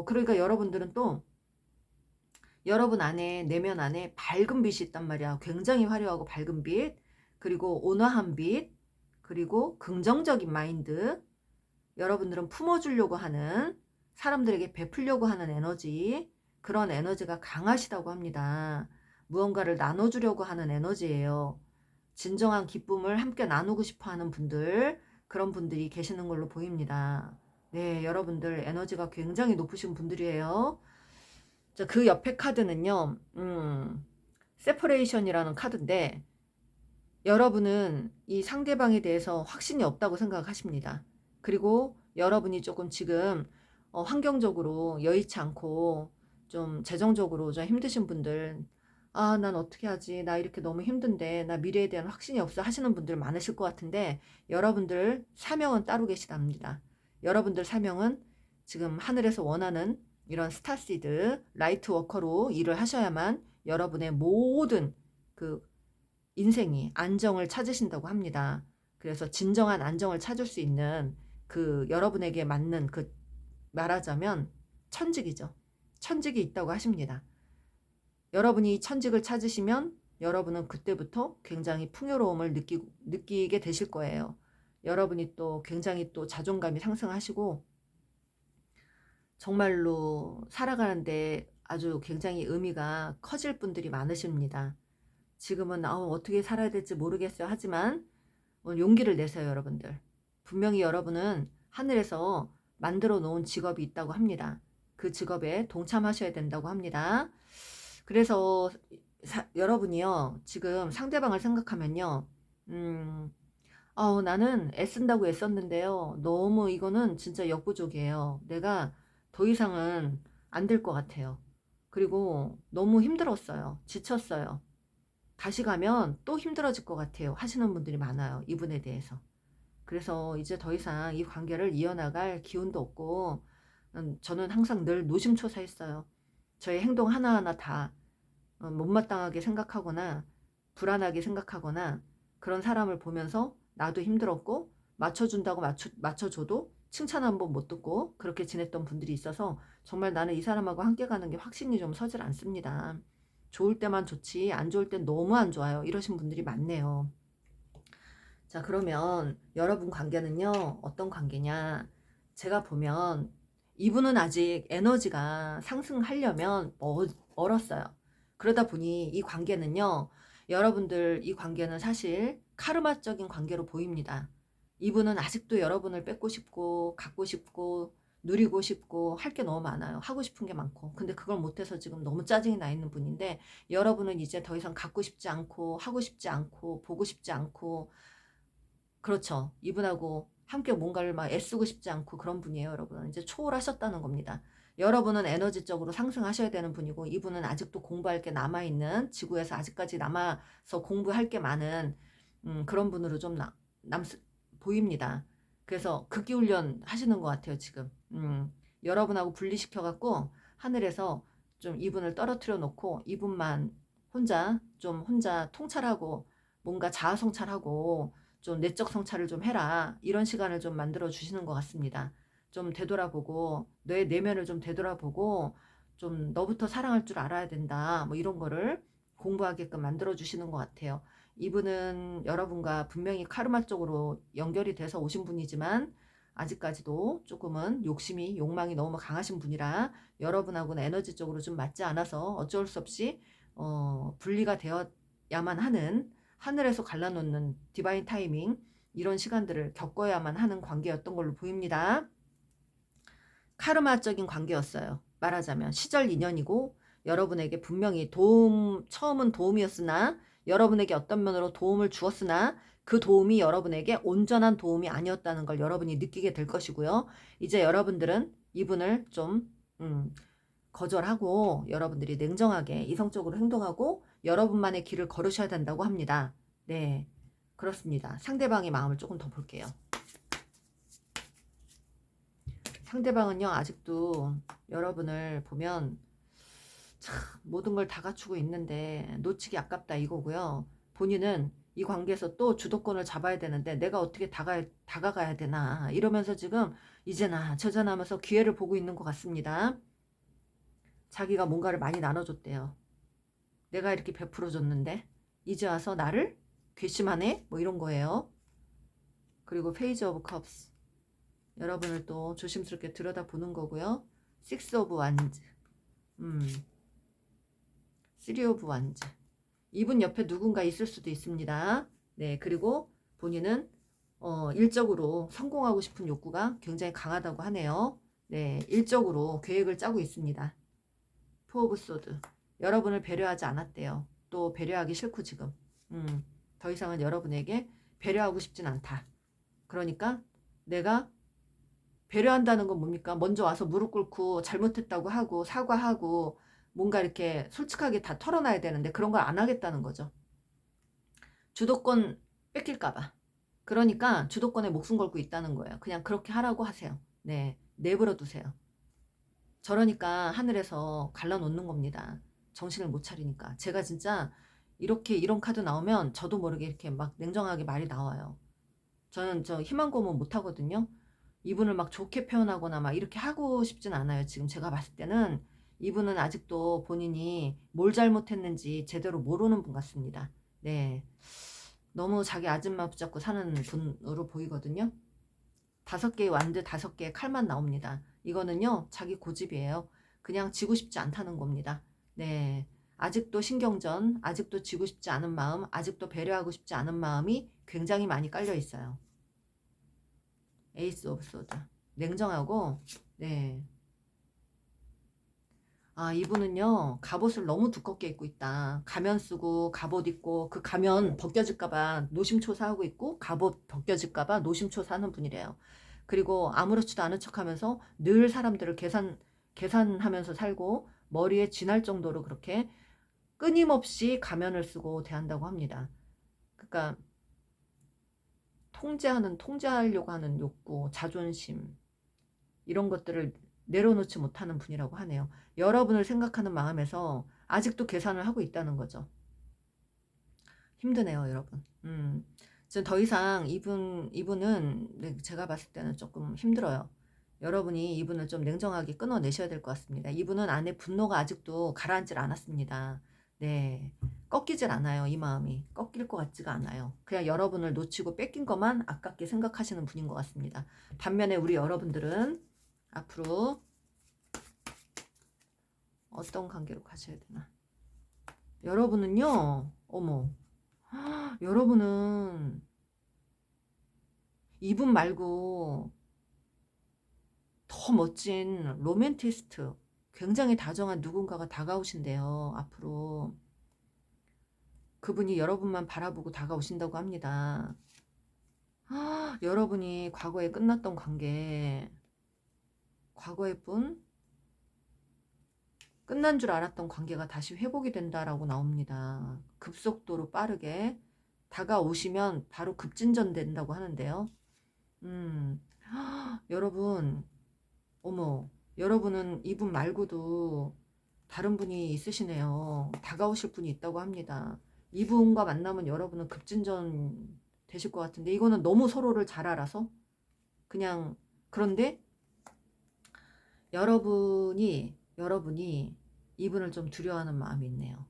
그러니까 여러분들은 또 여러분 안에, 내면 안에 밝은 빛이 있단 말이야. 굉장히 화려하고 밝은 빛, 그리고 온화한 빛, 그리고 긍정적인 마인드. 여러분들은 품어주려고 하는, 사람들에게 베풀려고 하는 에너지, 그런 에너지가 강하시다고 합니다. 무언가를 나눠주려고 하는 에너지예요. 진정한 기쁨을 함께 나누고 싶어 하는 분들, 그런 분들이 계시는 걸로 보입니다. 네, 여러분들 에너지가 굉장히 높으신 분들이에요. 자, 그 옆에 카드는요, 세퍼레이션이라는 카드인데, 여러분은 이 상대방에 대해서 확신이 없다고 생각하십니다. 그리고 여러분이 조금 지금 환경적으로 여의치 않고 좀 재정적으로 좀 힘드신 분들, 아, 난 어떻게 하지? 나 이렇게 너무 힘든데, 나 미래에 대한 확신이 없어 하시는 분들 많으실 것 같은데, 여러분들 사명은 따로 계시답니다. 여러분들 사명은 지금 하늘에서 원하는 이런 스타시드, 라이트 워커로 일을 하셔야만 여러분의 모든 그 인생이 안정을 찾으신다고 합니다. 그래서 진정한 안정을 찾을 수 있는 그 여러분에게 맞는 그, 말하자면 천직이죠. 천직이 있다고 하십니다. 여러분이 천직을 찾으시면 여러분은 그때부터 굉장히 풍요로움을 느끼게 되실 거예요. 여러분이 또 굉장히 또 자존감이 상승하시고 정말로 살아가는데 아주 굉장히 의미가 커질 분들이 많으십니다. 지금은 어떻게 살아야 될지 모르겠어요. 하지만 용기를 내세요, 여러분들. 분명히 여러분은 하늘에서 만들어 놓은 직업이 있다고 합니다. 그 직업에 동참하셔야 된다고 합니다. 그래서 여러분이요, 지금 상대방을 생각하면요, 나는 애쓴다고 애썼는데요, 너무 이거는 진짜 역부족이에요. 내가 더 이상은 안 될 것 같아요. 그리고 너무 힘들었어요. 지쳤어요. 다시 가면 또 힘들어질 것 같아요. 하시는 분들이 많아요. 이분에 대해서. 그래서 이제 더 이상 이 관계를 이어나갈 기운도 없고, 저는 항상 늘 노심초사했어요. 저의 행동 하나하나 다 못마땅하게 생각하거나 불안하게 생각하거나 그런 사람을 보면서 나도 힘들었고, 맞춰준다고 맞춰줘도 칭찬 한 번 못 듣고 그렇게 지냈던 분들이 있어서 정말 나는 이 사람하고 함께 가는 게 확신이 좀 서질 않습니다. 좋을 때만 좋지 안 좋을 땐 너무 안 좋아요. 이러신 분들이 많네요. 자, 그러면 여러분 관계는요, 어떤 관계냐? 제가 보면 이분은 아직 에너지가 상승하려면 멀었어요. 그러다 보니 이 관계는요, 여러분들 이 관계는 사실 카르마적인 관계로 보입니다. 이분은 아직도 여러분을 뺏고 싶고 갖고 싶고 누리고 싶고 할 게 너무 많아요. 하고 싶은 게 많고. 근데 그걸 못해서 지금 너무 짜증이 나 있는 분인데, 여러분은 이제 더 이상 갖고 싶지 않고 하고 싶지 않고 보고 싶지 않고, 그렇죠. 이분하고 함께 뭔가를 막 애쓰고 싶지 않고 그런 분이에요, 여러분. 이제 초월하셨다는 겁니다. 여러분은 에너지적으로 상승하셔야 되는 분이고, 이분은 아직도 공부할 게 남아있는, 지구에서 아직까지 남아서 공부할 게 많은 그런 분으로 좀 보입니다. 그래서 극기훈련 하시는 것 같아요, 지금. 여러분하고 분리시켜갖고 하늘에서 좀 이분을 떨어뜨려 놓고 이분만 혼자 통찰하고 뭔가 자아성찰하고 좀 내적 성찰을 좀 해라. 이런 시간을 좀 만들어 주시는 것 같습니다. 좀 되돌아보고 내 내면을 좀 되돌아보고 좀 너부터 사랑할 줄 알아야 된다. 뭐 이런 거를 공부하게끔 만들어 주시는 것 같아요. 이분은 여러분과 분명히 카르마 쪽으로 연결이 돼서 오신 분이지만 아직까지도 조금은 욕망이 너무 강하신 분이라 여러분하고는 에너지적으로 좀 맞지 않아서 어쩔 수 없이 분리가 되어야만 하는, 하늘에서 갈라놓는 디바인 타이밍, 이런 시간들을 겪어야만 하는 관계였던 걸로 보입니다. 카르마적인 관계였어요. 말하자면 시절 인연이고, 여러분에게 분명히 처음은 도움이었으나, 여러분에게 어떤 면으로 도움을 주었으나 그 도움이 여러분에게 온전한 도움이 아니었다는 걸 여러분이 느끼게 될 것이고요. 이제 여러분들은 이분을 좀 거절하고 여러분들이 냉정하게 이성적으로 행동하고 여러분만의 길을 걸으셔야 된다고 합니다. 네, 그렇습니다. 상대방의 마음을 조금 더 볼게요. 상대방은요, 아직도 여러분을 보면 참 모든 걸 다 갖추고 있는데 놓치기 아깝다 이거고요. 본인은 이 관계에서 또 주도권을 잡아야 되는데 내가 어떻게 다가가야 되나 이러면서 지금 이제나 저제나 하면서 기회를 보고 있는 것 같습니다. 자기가 뭔가를 많이 나눠줬대요. 내가 이렇게 베풀어줬는데 이제 와서 나를 괘씸하네? 뭐 이런 거예요. 그리고 페이지 오브 컵스, 여러분을 또 조심스럽게 들여다보는 거고요. 식스 오브 완즈, 쓰리 오브 완즈, 이분 옆에 누군가 있을 수도 있습니다. 네, 그리고 본인은 일적으로 성공하고 싶은 욕구가 굉장히 강하다고 하네요. 네, 일적으로 계획을 짜고 있습니다. 포 오브 소드, 여러분을 배려하지 않았대요. 또 배려하기 싫고 지금 더 이상은 여러분에게 배려하고 싶진 않다. 그러니까 내가 배려한다는 건 뭡니까? 먼저 와서 무릎 꿇고 잘못했다고 하고 사과하고 뭔가 이렇게 솔직하게 다 털어놔야 되는데 그런 걸 안 하겠다는 거죠. 주도권 뺏길까봐. 그러니까 주도권에 목숨 걸고 있다는 거예요. 그냥 그렇게 하라고 하세요. 네, 내버려 두세요. 저러니까 하늘에서 갈라놓는 겁니다. 정신을 못 차리니까. 제가 진짜 이런 카드 나오면 저도 모르게 이렇게 막 냉정하게 말이 나와요. 저는 희망 고문 못 하거든요. 이분을 막 좋게 표현하거나 막 이렇게 하고 싶진 않아요. 지금 제가 봤을 때는 이분은 아직도 본인이 뭘 잘못했는지 제대로 모르는 분 같습니다. 네, 너무 자기 아줌마 붙잡고 사는 분으로 보이거든요. 5개의 완드, 5개의 칼만 나옵니다. 이거는요, 자기 고집이에요. 그냥 지고 싶지 않다는 겁니다. 네, 아직도 신경전, 아직도 지고 싶지 않은 마음, 아직도 배려하고 싶지 않은 마음이 굉장히 많이 깔려 있어요. 에이스 오브 소드, 냉정하고, 네, 이분은요, 갑옷을 너무 두껍게 입고 있다. 가면 쓰고 갑옷 입고 그 가면 벗겨질까봐 노심초사하고 있고 갑옷 벗겨질까봐 노심초사하는 분이래요. 그리고 아무렇지도 않은 척하면서 늘 사람들을 계산하면서 살고 머리에 쥐날 정도로 그렇게 끊임없이 가면을 쓰고 대한다고 합니다. 그러니까 통제하려고 하는 욕구, 자존심, 이런 것들을 내려놓지 못하는 분이라고 하네요. 여러분을 생각하는 마음에서 아직도 계산을 하고 있다는 거죠. 힘드네요, 여러분. 지금 더 이상 이분은 제가 봤을 때는 조금 힘들어요. 여러분이 이분을 좀 냉정하게 끊어내셔야 될 것 같습니다. 이분은 안에 분노가 아직도 가라앉질 않았습니다. 네, 꺾이질 않아요. 이 마음이 꺾일 것 같지가 않아요. 그냥 여러분을 놓치고 뺏긴 것만 아깝게 생각하시는 분인 것 같습니다. 반면에 우리 여러분들은 앞으로 어떤 관계로 가셔야 되나? 여러분은요, 어머, 여러분은 이분 말고 더 멋진 로맨티스트, 굉장히 다정한 누군가가 다가오신대요. 앞으로 그분이 여러분만 바라보고 다가오신다고 합니다. 여러분이 과거에 끝났던 관계, 과거의 분, 끝난 줄 알았던 관계가 다시 회복이 된다라고 나옵니다. 급속도로 빠르게 다가오시면 바로 급진전된다고 하는데요. 여러분, 어머, 여러분은 이분 말고도 다른 분이 있으시네요. 다가오실 분이 있다고 합니다. 이분과 만나면 여러분은 급진전 되실 것 같은데, 이거는 너무 서로를 잘 알아서 그냥. 그런데 여러분이 이분을 좀 두려워하는 마음이 있네요.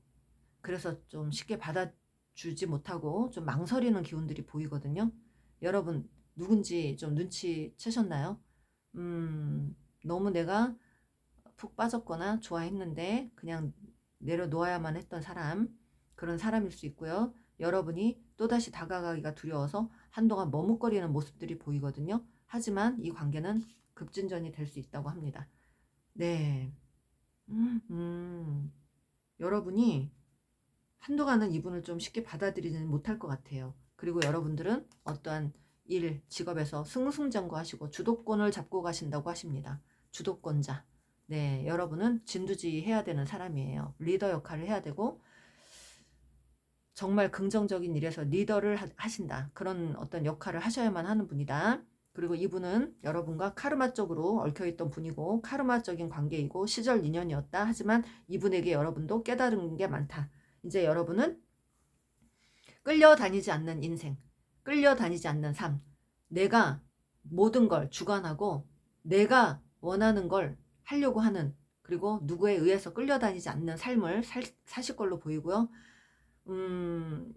그래서 좀 쉽게 받아주지 못하고 좀 망설이는 기운들이 보이거든요. 여러분 누군지 좀 눈치채셨나요? 너무 내가 푹 빠졌거나 좋아했는데 그냥 내려놓아야만 했던 사람, 그런 사람일 수 있고요. 여러분이 또다시 다가가기가 두려워서 한동안 머뭇거리는 모습들이 보이거든요. 하지만 이 관계는 급진전이 될 수 있다고 합니다. 네. 여러분이 한동안은 이분을 좀 쉽게 받아들이지는 못할 것 같아요. 그리고 여러분들은 어떠한 일, 직업에서 승승장구하시고 주도권을 잡고 가신다고 하십니다. 주도권자. 네, 여러분은 진두지휘해야 되는 사람이에요. 리더 역할을 해야 되고 정말 긍정적인 일에서 리더를 하신다. 그런 어떤 역할을 하셔야만 하는 분이다. 그리고 이분은 여러분과 카르마적으로 얽혀있던 분이고 카르마적인 관계이고 시절 인연이었다. 하지만 이분에게 여러분도 깨달은 게 많다. 이제 여러분은 끌려다니지 않는 인생, 끌려다니지 않는 삶, 내가 모든 걸 주관하고 내가 원하는 걸 하려고 하는, 그리고 누구에 의해서 끌려다니지 않는 삶을 사실 걸로 보이고요.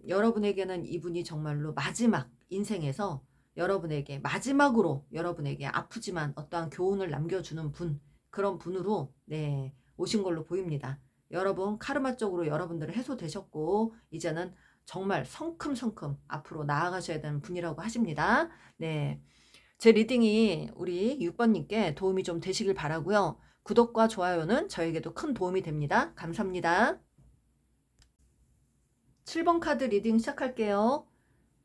여러분에게는 이분이 정말로 마지막 인생에서 여러분에게 마지막으로 여러분에게 아프지만 어떠한 교훈을 남겨주는 분, 그런 분으로 네, 오신 걸로 보입니다. 여러분 카르마적으로 여러분들은 해소되셨고 이제는 정말 성큼성큼 앞으로 나아가셔야 되는 분이라고 하십니다. 네, 제 리딩이 우리 6번님께 도움이 좀 되시길 바라고요. 구독과 좋아요는 저에게도 큰 도움이 됩니다. 감사합니다. 7번 카드 리딩 시작할게요.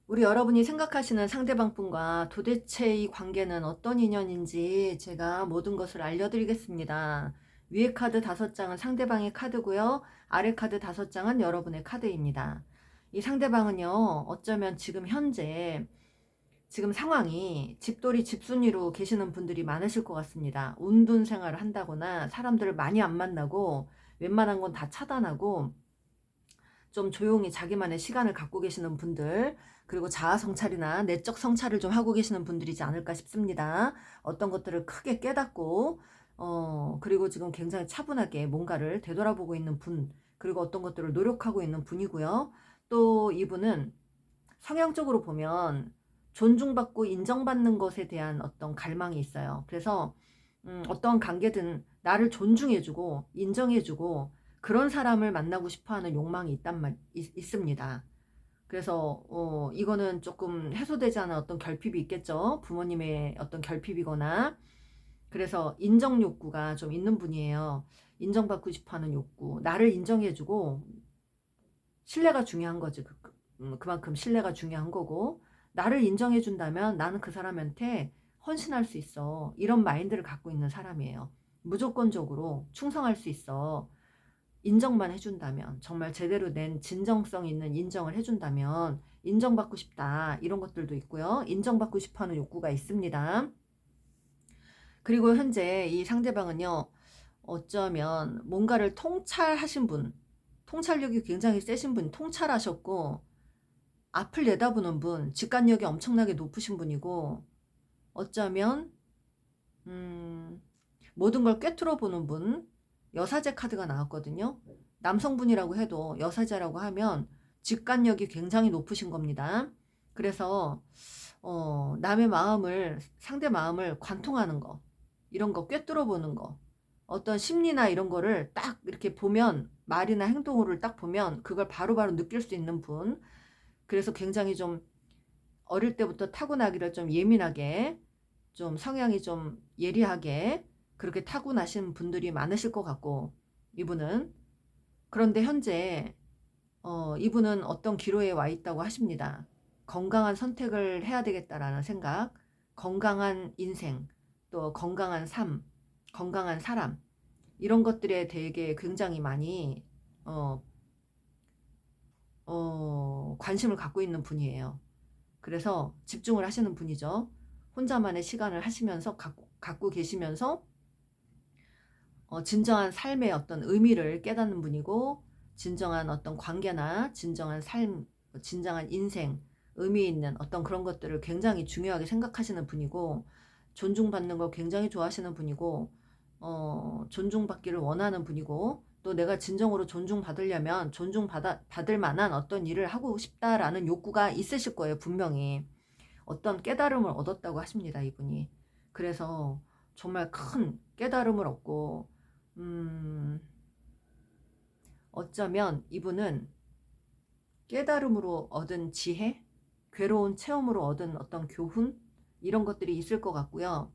우리 여러분이 생각하시는 상대방 분과 도대체 이 관계는 어떤 인연인지 제가 모든 것을 알려드리겠습니다. 위에 카드 5장은 상대방의 카드고요. 아래 카드 5장은 여러분의 카드입니다. 이 상대방은요, 어쩌면 지금 현재 지금 상황이 집돌이 집순이로 계시는 분들이 많으실 것 같습니다. 운둔 생활을 한다거나 사람들을 많이 안 만나고 웬만한 건 다 차단하고 좀 조용히 자기만의 시간을 갖고 계시는 분들, 그리고 자아 성찰이나 내적 성찰을 좀 하고 계시는 분들이지 않을까 싶습니다. 어떤 것들을 크게 깨닫고 그리고 지금 굉장히 차분하게 뭔가를 되돌아보고 있는 분, 그리고 어떤 것들을 노력하고 있는 분이고요. 또 이분은 성향적으로 보면 존중받고 인정받는 것에 대한 어떤 갈망이 있어요. 그래서 어떤 관계든 나를 존중해주고 인정해주고 그런 사람을 만나고 싶어하는 욕망이 있습니다. 그래서 이거는 조금 해소되지 않은 어떤 결핍이 있겠죠. 부모님의 어떤 결핍이거나. 그래서 인정 욕구가 좀 있는 분이에요. 인정받고 싶어하는 욕구, 나를 인정해주고 신뢰가 중요한 거지. 그만큼 신뢰가 중요한 거고, 나를 인정해준다면 나는 그 사람한테 헌신할 수 있어. 이런 마인드를 갖고 있는 사람이에요. 무조건적으로 충성할 수 있어. 인정만 해준다면, 정말 제대로 낸 진정성 있는 인정을 해준다면 인정받고 싶다. 이런 것들도 있고요. 인정받고 싶어하는 욕구가 있습니다. 그리고 현재 이 상대방은요, 어쩌면 뭔가를 통찰하신 분, 통찰력이 굉장히 세신 분, 통찰하셨고 앞을 내다보는 분, 직관력이 엄청나게 높으신 분이고, 어쩌면 모든 걸 꿰뚫어 보는 분, 여사제 카드가 나왔거든요. 남성분이라고 해도 여사제라고 하면 직관력이 굉장히 높으신 겁니다. 그래서 남의 마음을, 상대 마음을 관통하는 거, 이런 거 꿰뚫어 보는 거, 어떤 심리나 이런 거를 딱 이렇게 보면, 말이나 행동을 딱 보면 그걸 바로바로 느낄 수 있는 분. 그래서 굉장히 좀 어릴 때부터 타고나기를 좀 예민하게 좀 성향이 좀 예리하게 그렇게 타고나신 분들이 많으실 것 같고, 이분은. 그런데 현재 이분은 어떤 기로에 와 있다고 하십니다. 건강한 선택을 해야 되겠다라는 생각, 건강한 인생, 또 건강한 삶, 건강한 사람, 이런 것들에 되게 굉장히 많이 어, 관심을 갖고 있는 분이에요. 그래서 집중을 하시는 분이죠. 혼자만의 시간을 하시면서 갖고 계시면서 진정한 삶의 어떤 의미를 깨닫는 분이고, 진정한 어떤 관계나 진정한 삶, 진정한 인생, 의미 있는 어떤 그런 것들을 굉장히 중요하게 생각하시는 분이고, 존중받는 걸 굉장히 좋아하시는 분이고, 존중받기를 원하는 분이고, 또 내가 진정으로 존중받으려면 받을 만한 어떤 일을 하고 싶다라는 욕구가 있으실 거예요, 분명히. 어떤 깨달음을 얻었다고 하십니다, 이분이. 그래서 정말 큰 깨달음을 얻고, 어쩌면 이분은 깨달음으로 얻은 지혜, 괴로운 체험으로 얻은 어떤 교훈, 이런 것들이 있을 것 같고요.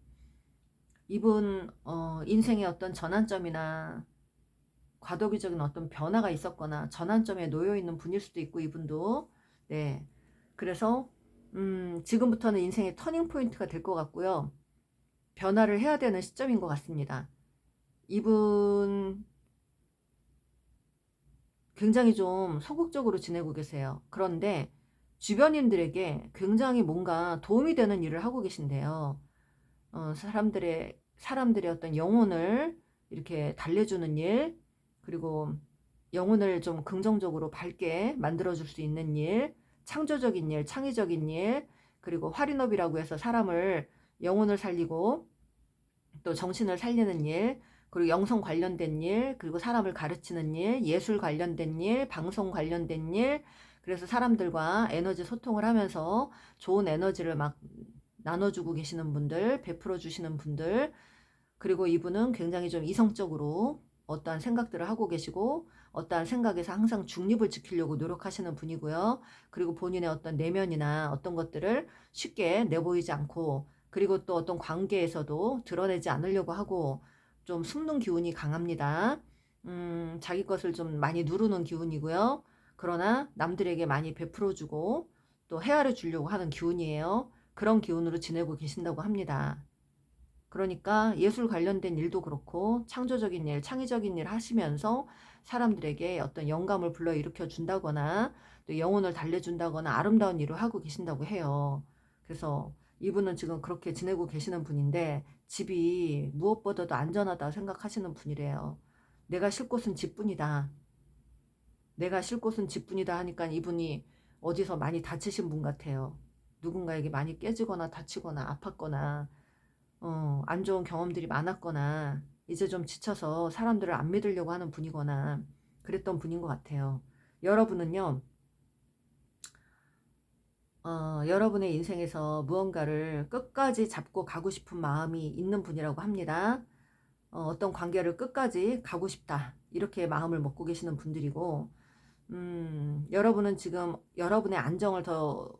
이분 인생의 어떤 전환점이나 과도기적인 어떤 변화가 있었거나 전환점에 놓여 있는 분일 수도 있고, 이분도. 네. 그래서 지금부터는 인생의 터닝 포인트가 될 것 같고요. 변화를 해야 되는 시점인 것 같습니다. 이분 굉장히 좀 소극적으로 지내고 계세요. 그런데 주변인들에게 굉장히 뭔가 도움이 되는 일을 하고 계신데요. 사람들의 어떤 영혼을 이렇게 달래주는 일, 그리고 영혼을 좀 긍정적으로 밝게 만들어줄 수 있는 일, 창조적인 일, 창의적인 일, 그리고 활인업이라고 해서 사람을, 영혼을 살리고 또 정신을 살리는 일, 그리고 영성 관련된 일, 그리고 사람을 가르치는 일, 예술 관련된 일, 방송 관련된 일, 그래서 사람들과 에너지 소통을 하면서 좋은 에너지를 막 나눠주고 계시는 분들, 베풀어 주시는 분들, 그리고 이분은 굉장히 좀 이성적으로 어떠한 생각들을 하고 계시고, 어떠한 생각에서 항상 중립을 지키려고 노력하시는 분이고요. 그리고 본인의 어떤 내면이나 어떤 것들을 쉽게 내보이지 않고, 그리고 또 어떤 관계에서도 드러내지 않으려고 하고, 좀 숨는 기운이 강합니다. 자기 것을 좀 많이 누르는 기운이고요. 그러나 남들에게 많이 베풀어주고 또 헤아려 주려고 하는 기운이에요. 그런 기운으로 지내고 계신다고 합니다. 그러니까 예술 관련된 일도 그렇고 창조적인 일, 창의적인 일 하시면서 사람들에게 어떤 영감을 불러일으켜 준다거나 또 영혼을 달래준다거나 아름다운 일을 하고 계신다고 해요. 그래서 이분은 지금 그렇게 지내고 계시는 분인데, 집이 무엇보다도 안전하다 생각하시는 분이래요. 내가 쉴 곳은 집뿐이다. 내가 쉴 곳은 집뿐이다 하니까 이분이 어디서 많이 다치신 분 같아요. 누군가에게 많이 깨지거나 다치거나 아팠거나 안 좋은 경험들이 많았거나 이제 좀 지쳐서 사람들을 안 믿으려고 하는 분이거나 그랬던 분인 것 같아요. 여러분은요, 여러분의 인생에서 무언가를 끝까지 잡고 가고 싶은 마음이 있는 분이라고 합니다. 어떤 관계를 끝까지 가고 싶다, 이렇게 마음을 먹고 계시는 분들이고, 여러분은 지금 여러분의 안정을 더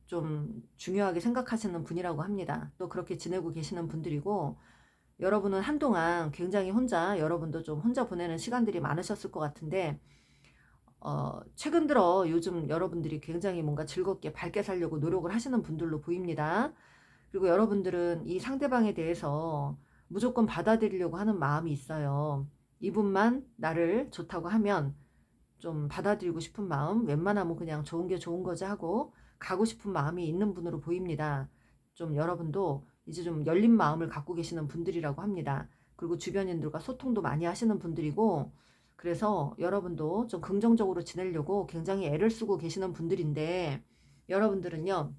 좀 중요하게 생각하시는 분이라고 합니다. 또 그렇게 지내고 계시는 분들이고, 여러분은 한동안 굉장히 여러분도 좀 혼자 보내는 시간들이 많으셨을 것 같은데, 최근 들어 요즘 여러분들이 굉장히 뭔가 즐겁게 밝게 살려고 노력을 하시는 분들로 보입니다. 그리고 여러분들은 이 상대방에 대해서 무조건 받아들이려고 하는 마음이 있어요. 이분만 나를 좋다고 하면 좀 받아들이고 싶은 마음, 웬만하면 그냥 좋은 게 좋은 거지 하고 가고 싶은 마음이 있는 분으로 보입니다. 좀 여러분도 이제 좀 열린 마음을 갖고 계시는 분들이라고 합니다. 그리고 주변인들과 소통도 많이 하시는 분들이고, 그래서 여러분도 좀 긍정적으로 지내려고 굉장히 애를 쓰고 계시는 분들인데, 여러분들은요,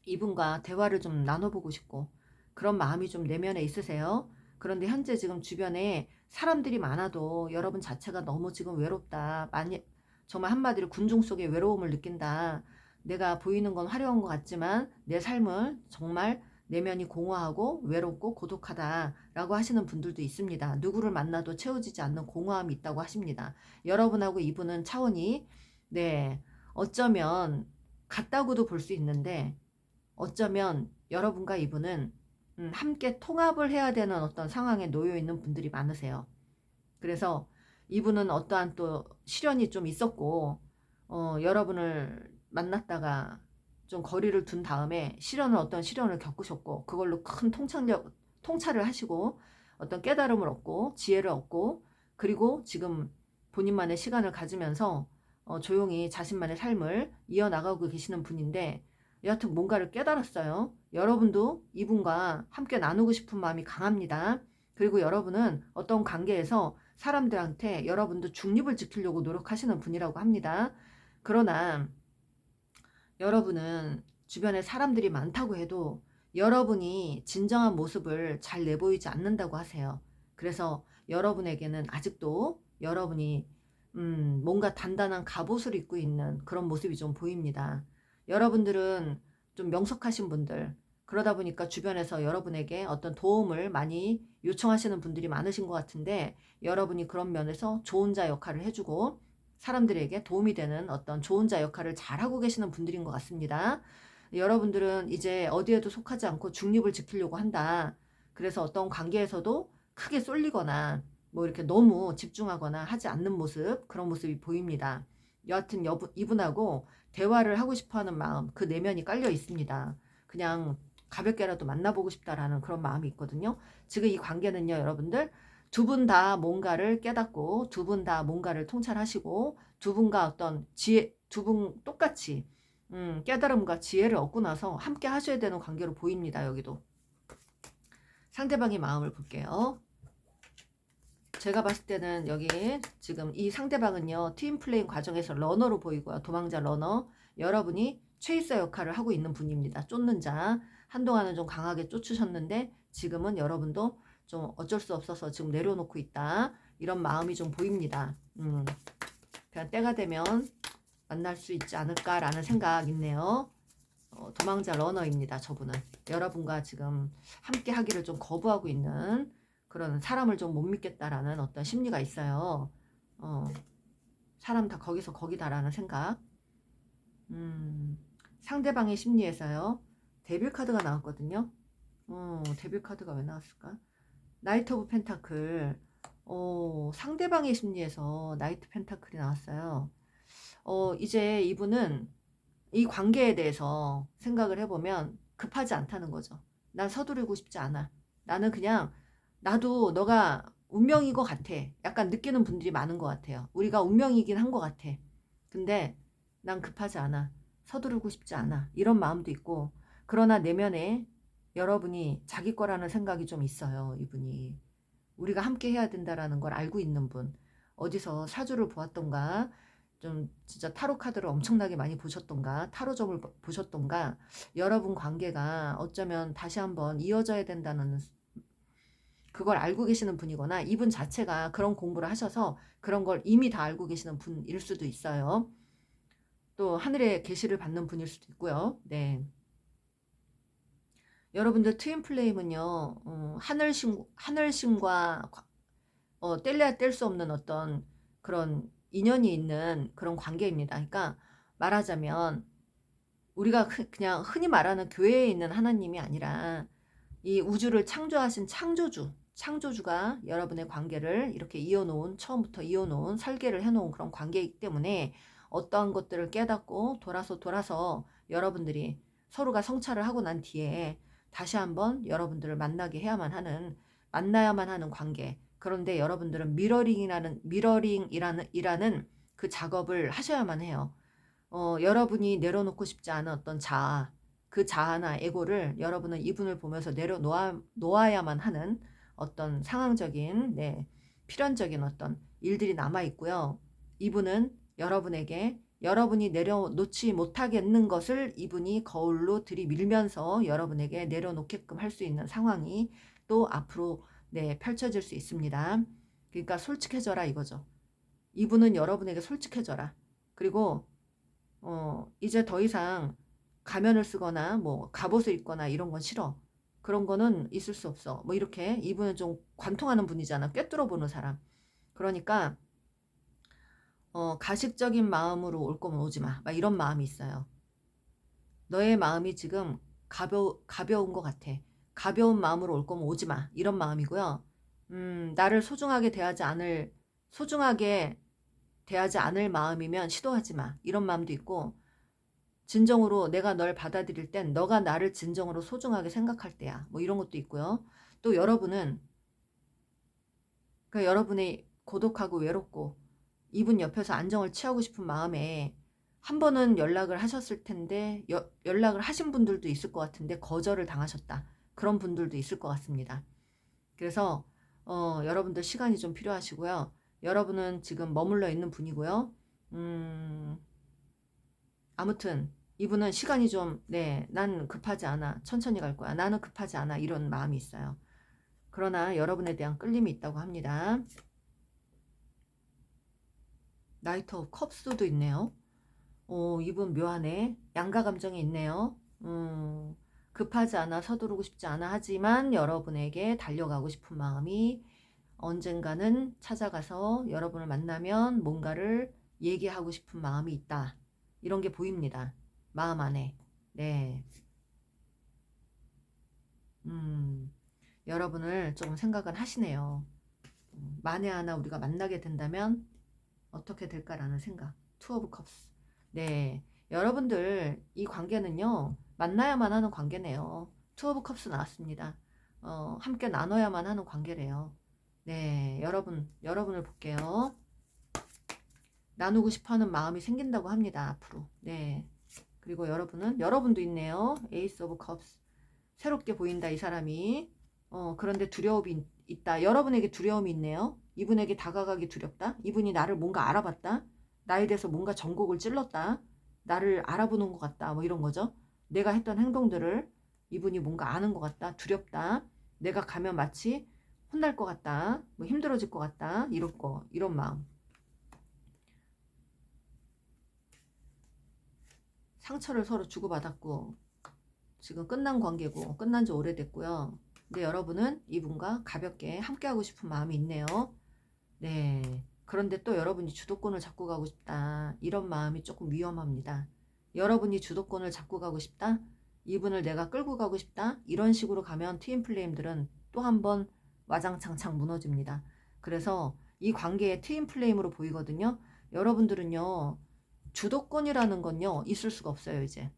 이분과 대화를 좀 나눠보고 싶고 그런 마음이 좀 내면에 있으세요. 그런데 현재 지금 주변에 사람들이 많아도 여러분 자체가 너무 지금 외롭다, 많이, 정말 한마디로 군중 속의 외로움을 느낀다, 내가 보이는 건 화려한 것 같지만 내 삶은 정말 내면이 공허하고 외롭고 고독하다라고 하시는 분들도 있습니다. 누구를 만나도 채워지지 않는 공허함이 있다고 하십니다. 여러분하고 이분은 차원이, 네, 어쩌면 같다고도 볼 수 있는데 어쩌면 여러분과 이분은 함께 통합을 해야 되는 어떤 상황에 놓여 있는 분들이 많으세요. 그래서 이분은 어떠한 또 시련이 좀 있었고 여러분을 만났다가 좀 거리를 둔 다음에 어떤 시련을 겪으셨고 그걸로 큰 통찰을 하시고 어떤 깨달음을 얻고 지혜를 얻고 그리고 지금 본인만의 시간을 가지면서 조용히 자신만의 삶을 이어나가고 계시는 분인데 여하튼 뭔가를 깨달았어요. 여러분도 이분과 함께 나누고 싶은 마음이 강합니다. 그리고 여러분은 어떤 관계에서 사람들한테 여러분도 중립을 지키려고 노력하시는 분이라고 합니다. 그러나 여러분은 주변에 사람들이 많다고 해도 여러분이 진정한 모습을 잘 내보이지 않는다고 하세요. 그래서 여러분에게는 아직도 여러분이 뭔가 단단한 갑옷을 입고 있는 그런 모습이 좀 보입니다. 여러분들은 좀 명석하신 분들, 그러다 보니까 주변에서 여러분에게 어떤 도움을 많이 요청하시는 분들이 많으신 것 같은데 여러분이 그런 면에서 좋은 자 역할을 해주고 사람들에게 도움이 되는 어떤 좋은 자 역할을 잘하고 계시는 분들인 것 같습니다. 여러분들은 이제 어디에도 속하지 않고 중립을 지키려고 한다. 그래서 어떤 관계에서도 크게 쏠리거나 뭐 이렇게 너무 집중하거나 하지 않는 모습, 그런 모습이 보입니다. 여하튼 이분하고 대화를 하고 싶어하는 마음, 그 내면이 깔려 있습니다. 그냥 가볍게라도 만나보고 싶다라는 그런 마음이 있거든요. 지금 이 관계는요, 여러분들 두 분 다 뭔가를 깨닫고 두 분 다 뭔가를 통찰하시고 두 분과 어떤 지혜, 두 분 똑같이 깨달음과 지혜를 얻고 나서 함께 하셔야 되는 관계로 보입니다. 여기도 상대방의 마음을 볼게요. 제가 봤을 때는 여기 지금 이 상대방은요, 팀 플레잉 과정에서 러너로 보이고요. 도망자 러너. 여러분이 체이서 역할을 하고 있는 분입니다. 쫓는 자. 한동안은 좀 강하게 쫓으셨는데 지금은 여러분도 좀 어쩔 수 없어서 지금 내려놓고 있다. 이런 마음이 좀 보입니다. 그냥 때가 되면 만날 수 있지 않을까라는 생각 있네요. 도망자 러너입니다. 저분은. 여러분과 지금 함께 하기를 좀 거부하고 있는 그런 사람을 좀 못 믿겠다라는 어떤 심리가 있어요. 사람 다 거기서 거기다라는 생각. 상대방의 심리에서요. 데빌 카드가 나왔거든요. 데빌 카드가 왜 나왔을까? 나이트 오브 펜타클. 상대방의 심리에서 나이트 펜타클이 나왔어요. 이제 이분은 이 관계에 대해서 생각을 해보면 급하지 않다는 거죠. 난 서두르고 싶지 않아. 나는 그냥 나도 너가 운명인 것 같아. 약간 느끼는 분들이 많은 것 같아요. 우리가 운명이긴 한 것 같아. 근데 난 급하지 않아. 서두르고 싶지 않아. 이런 마음도 있고 그러나 내면에 여러분이 자기 거라는 생각이 좀 있어요. 이분이. 우리가 함께 해야 된다라는 걸 알고 있는 분. 어디서 사주를 보았던가 좀 진짜 타로 카드를 엄청나게 많이 보셨던가 타로점을 보셨던가 여러분 관계가 어쩌면 다시 한번 이어져야 된다는 그걸 알고 계시는 분이거나 이분 자체가 그런 공부를 하셔서 그런 걸 이미 다 알고 계시는 분일 수도 있어요. 또 하늘의 계시를 받는 분일 수도 있고요. 네. 여러분들 트윈 플레임은요. 하늘신과 뗄래야 뗄 수 없는 어떤 그런 인연이 있는 그런 관계입니다. 그러니까 말하자면 우리가 그냥 흔히 말하는 교회에 있는 하나님이 아니라 이 우주를 창조하신 창조주가 여러분의 관계를 이렇게 처음부터 이어놓은 설계를 해놓은 그런 관계이기 때문에 어떠한 것들을 깨닫고 돌아서 여러분들이 서로가 성찰을 하고 난 뒤에 다시 한번 여러분들을 만나야만 하는 관계. 그런데 여러분들은 미러링이라는 그 작업을 하셔야만 해요. 여러분이 내려놓고 싶지 않은 어떤 자아, 그 자아나 에고를 여러분은 이분을 보면서 내려놓아야만 하는 어떤 상황적인, 필연적인 어떤 일들이 남아있고요. 이분은 여러분에게 여러분이 내려놓지 못하겠는 것을 이분이 거울로 들이밀면서 여러분에게 내려놓게끔 할 수 있는 상황이 또 앞으로 펼쳐질 수 있습니다. 그러니까 솔직해져라 이거죠. 이분은 여러분에게 솔직해져라. 그리고 이제 더 이상 가면을 쓰거나 뭐 갑옷을 입거나 이런 건 싫어. 그런 거는 있을 수 없어. 뭐 이렇게 이분은 좀 관통하는 분이잖아. 꿰뚫어 보는 사람. 그러니까 가식적인 마음으로 올 거면 오지 마. 막 이런 마음이 있어요. 너의 마음이 지금 가벼운 것 같아. 가벼운 마음으로 올 거면 오지 마. 이런 마음이고요. 나를 소중하게 대하지 않을 마음이면 시도하지 마. 이런 마음도 있고, 진정으로 내가 널 받아들일 땐 너가 나를 진정으로 소중하게 생각할 때야. 뭐 이런 것도 있고요. 또 여러분은, 그러니까 여러분이 고독하고 외롭고 이분 옆에서 안정을 취하고 싶은 마음에 한 번은 연락을 하셨을 텐데 연락을 하신 분들도 있을 것 같은데 거절을 당하셨다. 그런 분들도 있을 것 같습니다. 그래서 여러분들 시간이 좀 필요하시고요. 여러분은 지금 머물러 있는 분이고요. 아무튼 이분은 시간이 좀, 네, 난 급하지 않아. 천천히 갈 거야. 나는 급하지 않아. 이런 마음이 있어요. 그러나 여러분에 대한 끌림이 있다고 합니다. 나이트 오브 컵스도 있네요. 이분 묘하네. 양가 감정이 있네요. 급하지 않아, 서두르고 싶지 않아 하지만 여러분에게 달려가고 싶은 마음이 언젠가는 찾아가서 여러분을 만나면 뭔가를 얘기하고 싶은 마음이 있다. 이런 게 보입니다. 마음 안에. 네. 여러분을 조금 생각은 하시네요. 만에 하나 우리가 만나게 된다면 어떻게 될까라는 생각. 투 오브 컵스. 네. 여러분들 이 관계는요. 만나야만 하는 관계네요. 투 오브 컵스 나왔습니다. 함께 나눠야만 하는 관계래요. 네. 여러분을 볼게요. 나누고 싶어 하는 마음이 생긴다고 합니다. 앞으로. 네. 그리고 여러분도 있네요. 에이스 오브 컵스. 새롭게 보인다, 이 사람이. 그런데 두려움이 있다. 여러분에게 두려움이 있네요. 이분에게 다가가기 두렵다. 이분이 나를 뭔가 알아봤다. 나에 대해서 뭔가 전곡을 찔렀다. 나를 알아보는 것 같다. 뭐 이런 거죠. 내가 했던 행동들을 이분이 뭔가 아는 것 같다. 두렵다. 내가 가면 마치 혼날 것 같다. 뭐 힘들어질 것 같다. 이런 마음. 상처를 서로 주고받았고, 지금 끝난 관계고, 끝난 지 오래됐고요. 근데 여러분은 이분과 가볍게 함께하고 싶은 마음이 있네요. 네. 그런데 또 여러분이 주도권을 잡고 가고 싶다. 이런 마음이 조금 위험합니다. 여러분이 주도권을 잡고 가고 싶다. 이분을 내가 끌고 가고 싶다. 이런 식으로 가면 트윈플레임들은 또 한 번 와장창창 무너집니다. 그래서 이 관계의 트윈플레임으로 보이거든요. 여러분들은요. 주도권이라는 건요. 있을 수가 없어요, 이제.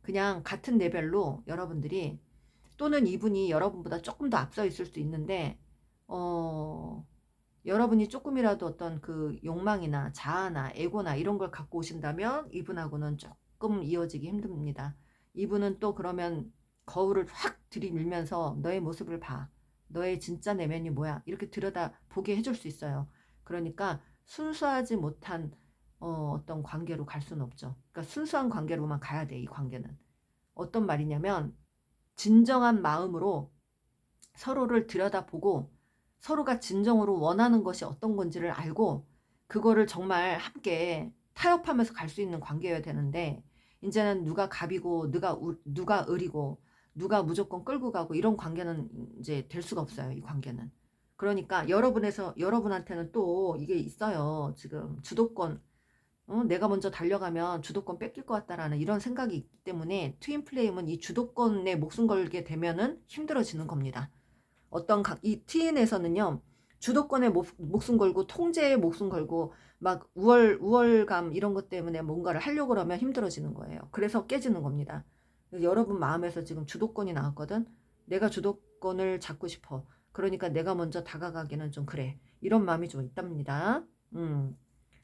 그냥 같은 레벨로 여러분들이, 또는 이분이 여러분보다 조금 더 앞서 있을 수 있는데 여러분이 조금이라도 어떤 그 욕망이나 자아나 에고나 이런 걸 갖고 오신다면 이분하고는 조금 이어지기 힘듭니다. 이분은 또 그러면 거울을 확 들이밀면서 너의 모습을 봐. 너의 진짜 내면이 뭐야. 이렇게 들여다보게 해줄 수 있어요. 그러니까 순수하지 못한 어떤 관계로 갈 수는 없죠. 그러니까 순수한 관계로만 가야 돼, 이 관계는. 어떤 말이냐면 진정한 마음으로 서로를 들여다보고 서로가 진정으로 원하는 것이 어떤 건지를 알고 그거를 정말 함께 타협하면서 갈 수 있는 관계여야 되는데, 이제는 누가 갑이고 누가 을이고 누가 무조건 끌고 가고 이런 관계는 이제 될 수가 없어요, 이 관계는. 그러니까 여러분한테는 또 이게 있어요. 지금 주도권, 내가 먼저 달려가면 주도권 뺏길 것 같다라는 이런 생각이 있기 때문에 트윈플레임은 이 주도권에 목숨 걸게 되면은 힘들어지는 겁니다. 이 TN에서는요, 주도권에 목숨 걸고 통제에 목숨 걸고 막 우월감 이런 것 때문에 뭔가를 하려고 그러면 힘들어지는 거예요. 그래서 깨지는 겁니다. 여러분 마음에서 지금 주도권이 나왔거든. 내가 주도권을 잡고 싶어. 그러니까 내가 먼저 다가가기는 좀 그래. 이런 마음이 좀 있답니다.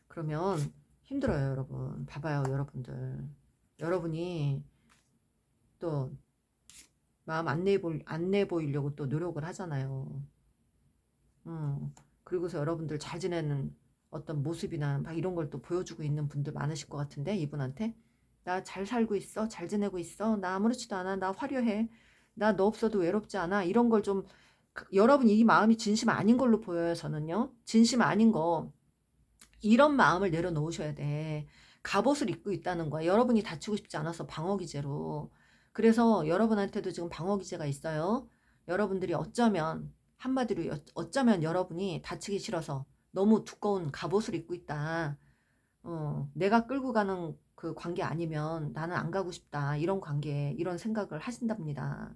그러면 힘들어요, 여러분. 봐봐요, 여러분들. 여러분이 또 마음 안 내보이려고 또 노력을 하잖아요. 그리고서 여러분들 잘 지내는 어떤 모습이나 막 이런 걸 또 보여주고 있는 분들 많으실 것 같은데, 이분한테. 나 잘 살고 있어. 잘 지내고 있어. 나 아무렇지도 않아. 나 화려해. 나 너 없어도 외롭지 않아. 이런 걸 좀, 여러분 이 마음이 진심 아닌 걸로 보여요, 저는요. 진심 아닌 거. 이런 마음을 내려놓으셔야 돼. 갑옷을 입고 있다는 거야. 여러분이 다치고 싶지 않아서 방어기제로. 그래서 여러분한테도 지금 방어기제가 있어요. 여러분들이 한마디로 어쩌면 여러분이 다치기 싫어서 너무 두꺼운 갑옷을 입고 있다. 내가 끌고 가는 그 관계 아니면 나는 안 가고 싶다. 이런 관계, 이런 생각을 하신답니다.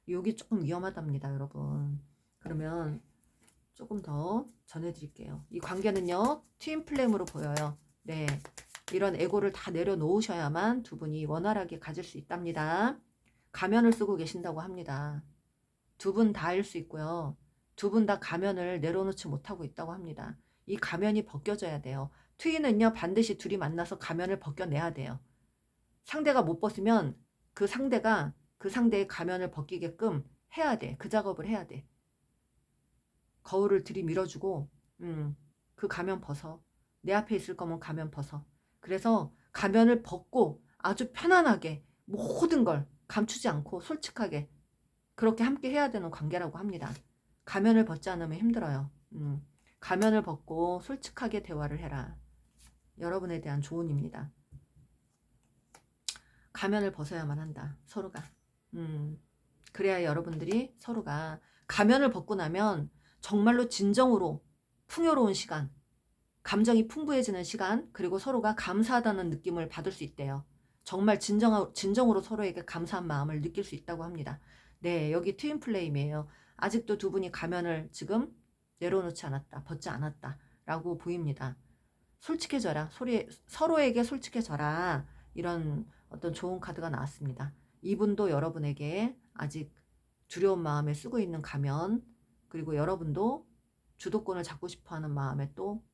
여기 조금 위험하답니다, 여러분. 그러면 조금 더 전해드릴게요. 이 관계는요, 트윈 플레임으로 보여요. 네, 이런 에고를 다 내려놓으셔야만 두 분이 원활하게 가질 수 있답니다. 가면을 쓰고 계신다고 합니다. 두 분 다일 수 있고요. 두 분 다 가면을 내려놓지 못하고 있다고 합니다. 이 가면이 벗겨져야 돼요. 트윈은요, 반드시 둘이 만나서 가면을 벗겨내야 돼요. 상대가 못 벗으면 그 상대가 그 상대의 가면을 벗기게끔 해야 돼. 그 작업을 해야 돼. 거울을 들이밀어주고 그 가면 벗어. 내 앞에 있을 거면 가면 벗어. 그래서 가면을 벗고 아주 편안하게 모든 걸 감추지 않고 솔직하게 그렇게 함께 해야 되는 관계라고 합니다. 가면을 벗지 않으면 힘들어요. 가면을 벗고 솔직하게 대화를 해라. 여러분에 대한 조언입니다. 가면을 벗어야만 한다. 서로가. 그래야 여러분들이 서로가 가면을 벗고 나면 정말로 진정으로 풍요로운 시간, 감정이 풍부해지는 시간, 그리고 서로가 감사하다는 느낌을 받을 수 있대요. 정말 진정으로 서로에게 감사한 마음을 느낄 수 있다고 합니다. 네, 여기 트윈 플레임이에요. 아직도 두 분이 가면을 지금 내려놓지 않았다, 벗지 않았다 라고 보입니다. 솔직해져라, 서로에게 솔직해져라, 이런 어떤 좋은 카드가 나왔습니다. 이분도 여러분에게 아직 두려운 마음에 쓰고 있는 가면, 그리고 여러분도 주도권을 잡고 싶어하는 마음에 또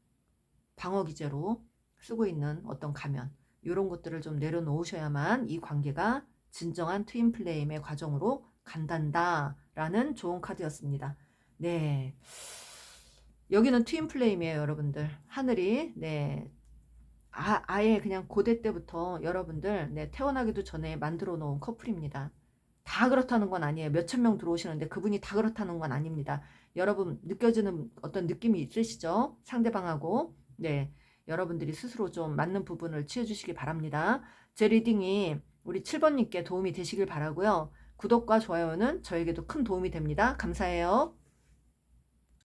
방어 기제로 쓰고 있는 어떤 가면, 이런 것들을 좀 내려놓으셔야만 이 관계가 진정한 트윈 플레임의 과정으로 간단다 라는 좋은 카드였습니다. 네, 여기는 트윈 플레임이에요, 여러분들. 하늘이 네, 아예 그냥 고대 때부터 여러분들 네, 태어나기도 전에 만들어 놓은 커플입니다. 다 그렇다는 건 아니에요. 몇천 명 들어오시는데 그분이 다 그렇다는 건 아닙니다. 여러분 느껴지는 어떤 느낌이 있으시죠? 상대방하고. 네, 여러분들이 스스로 좀 맞는 부분을 취해주시기 바랍니다. 제 리딩이 우리 7번님께 도움이 되시길 바라고요. 구독과 좋아요는 저에게도 큰 도움이 됩니다. 감사해요.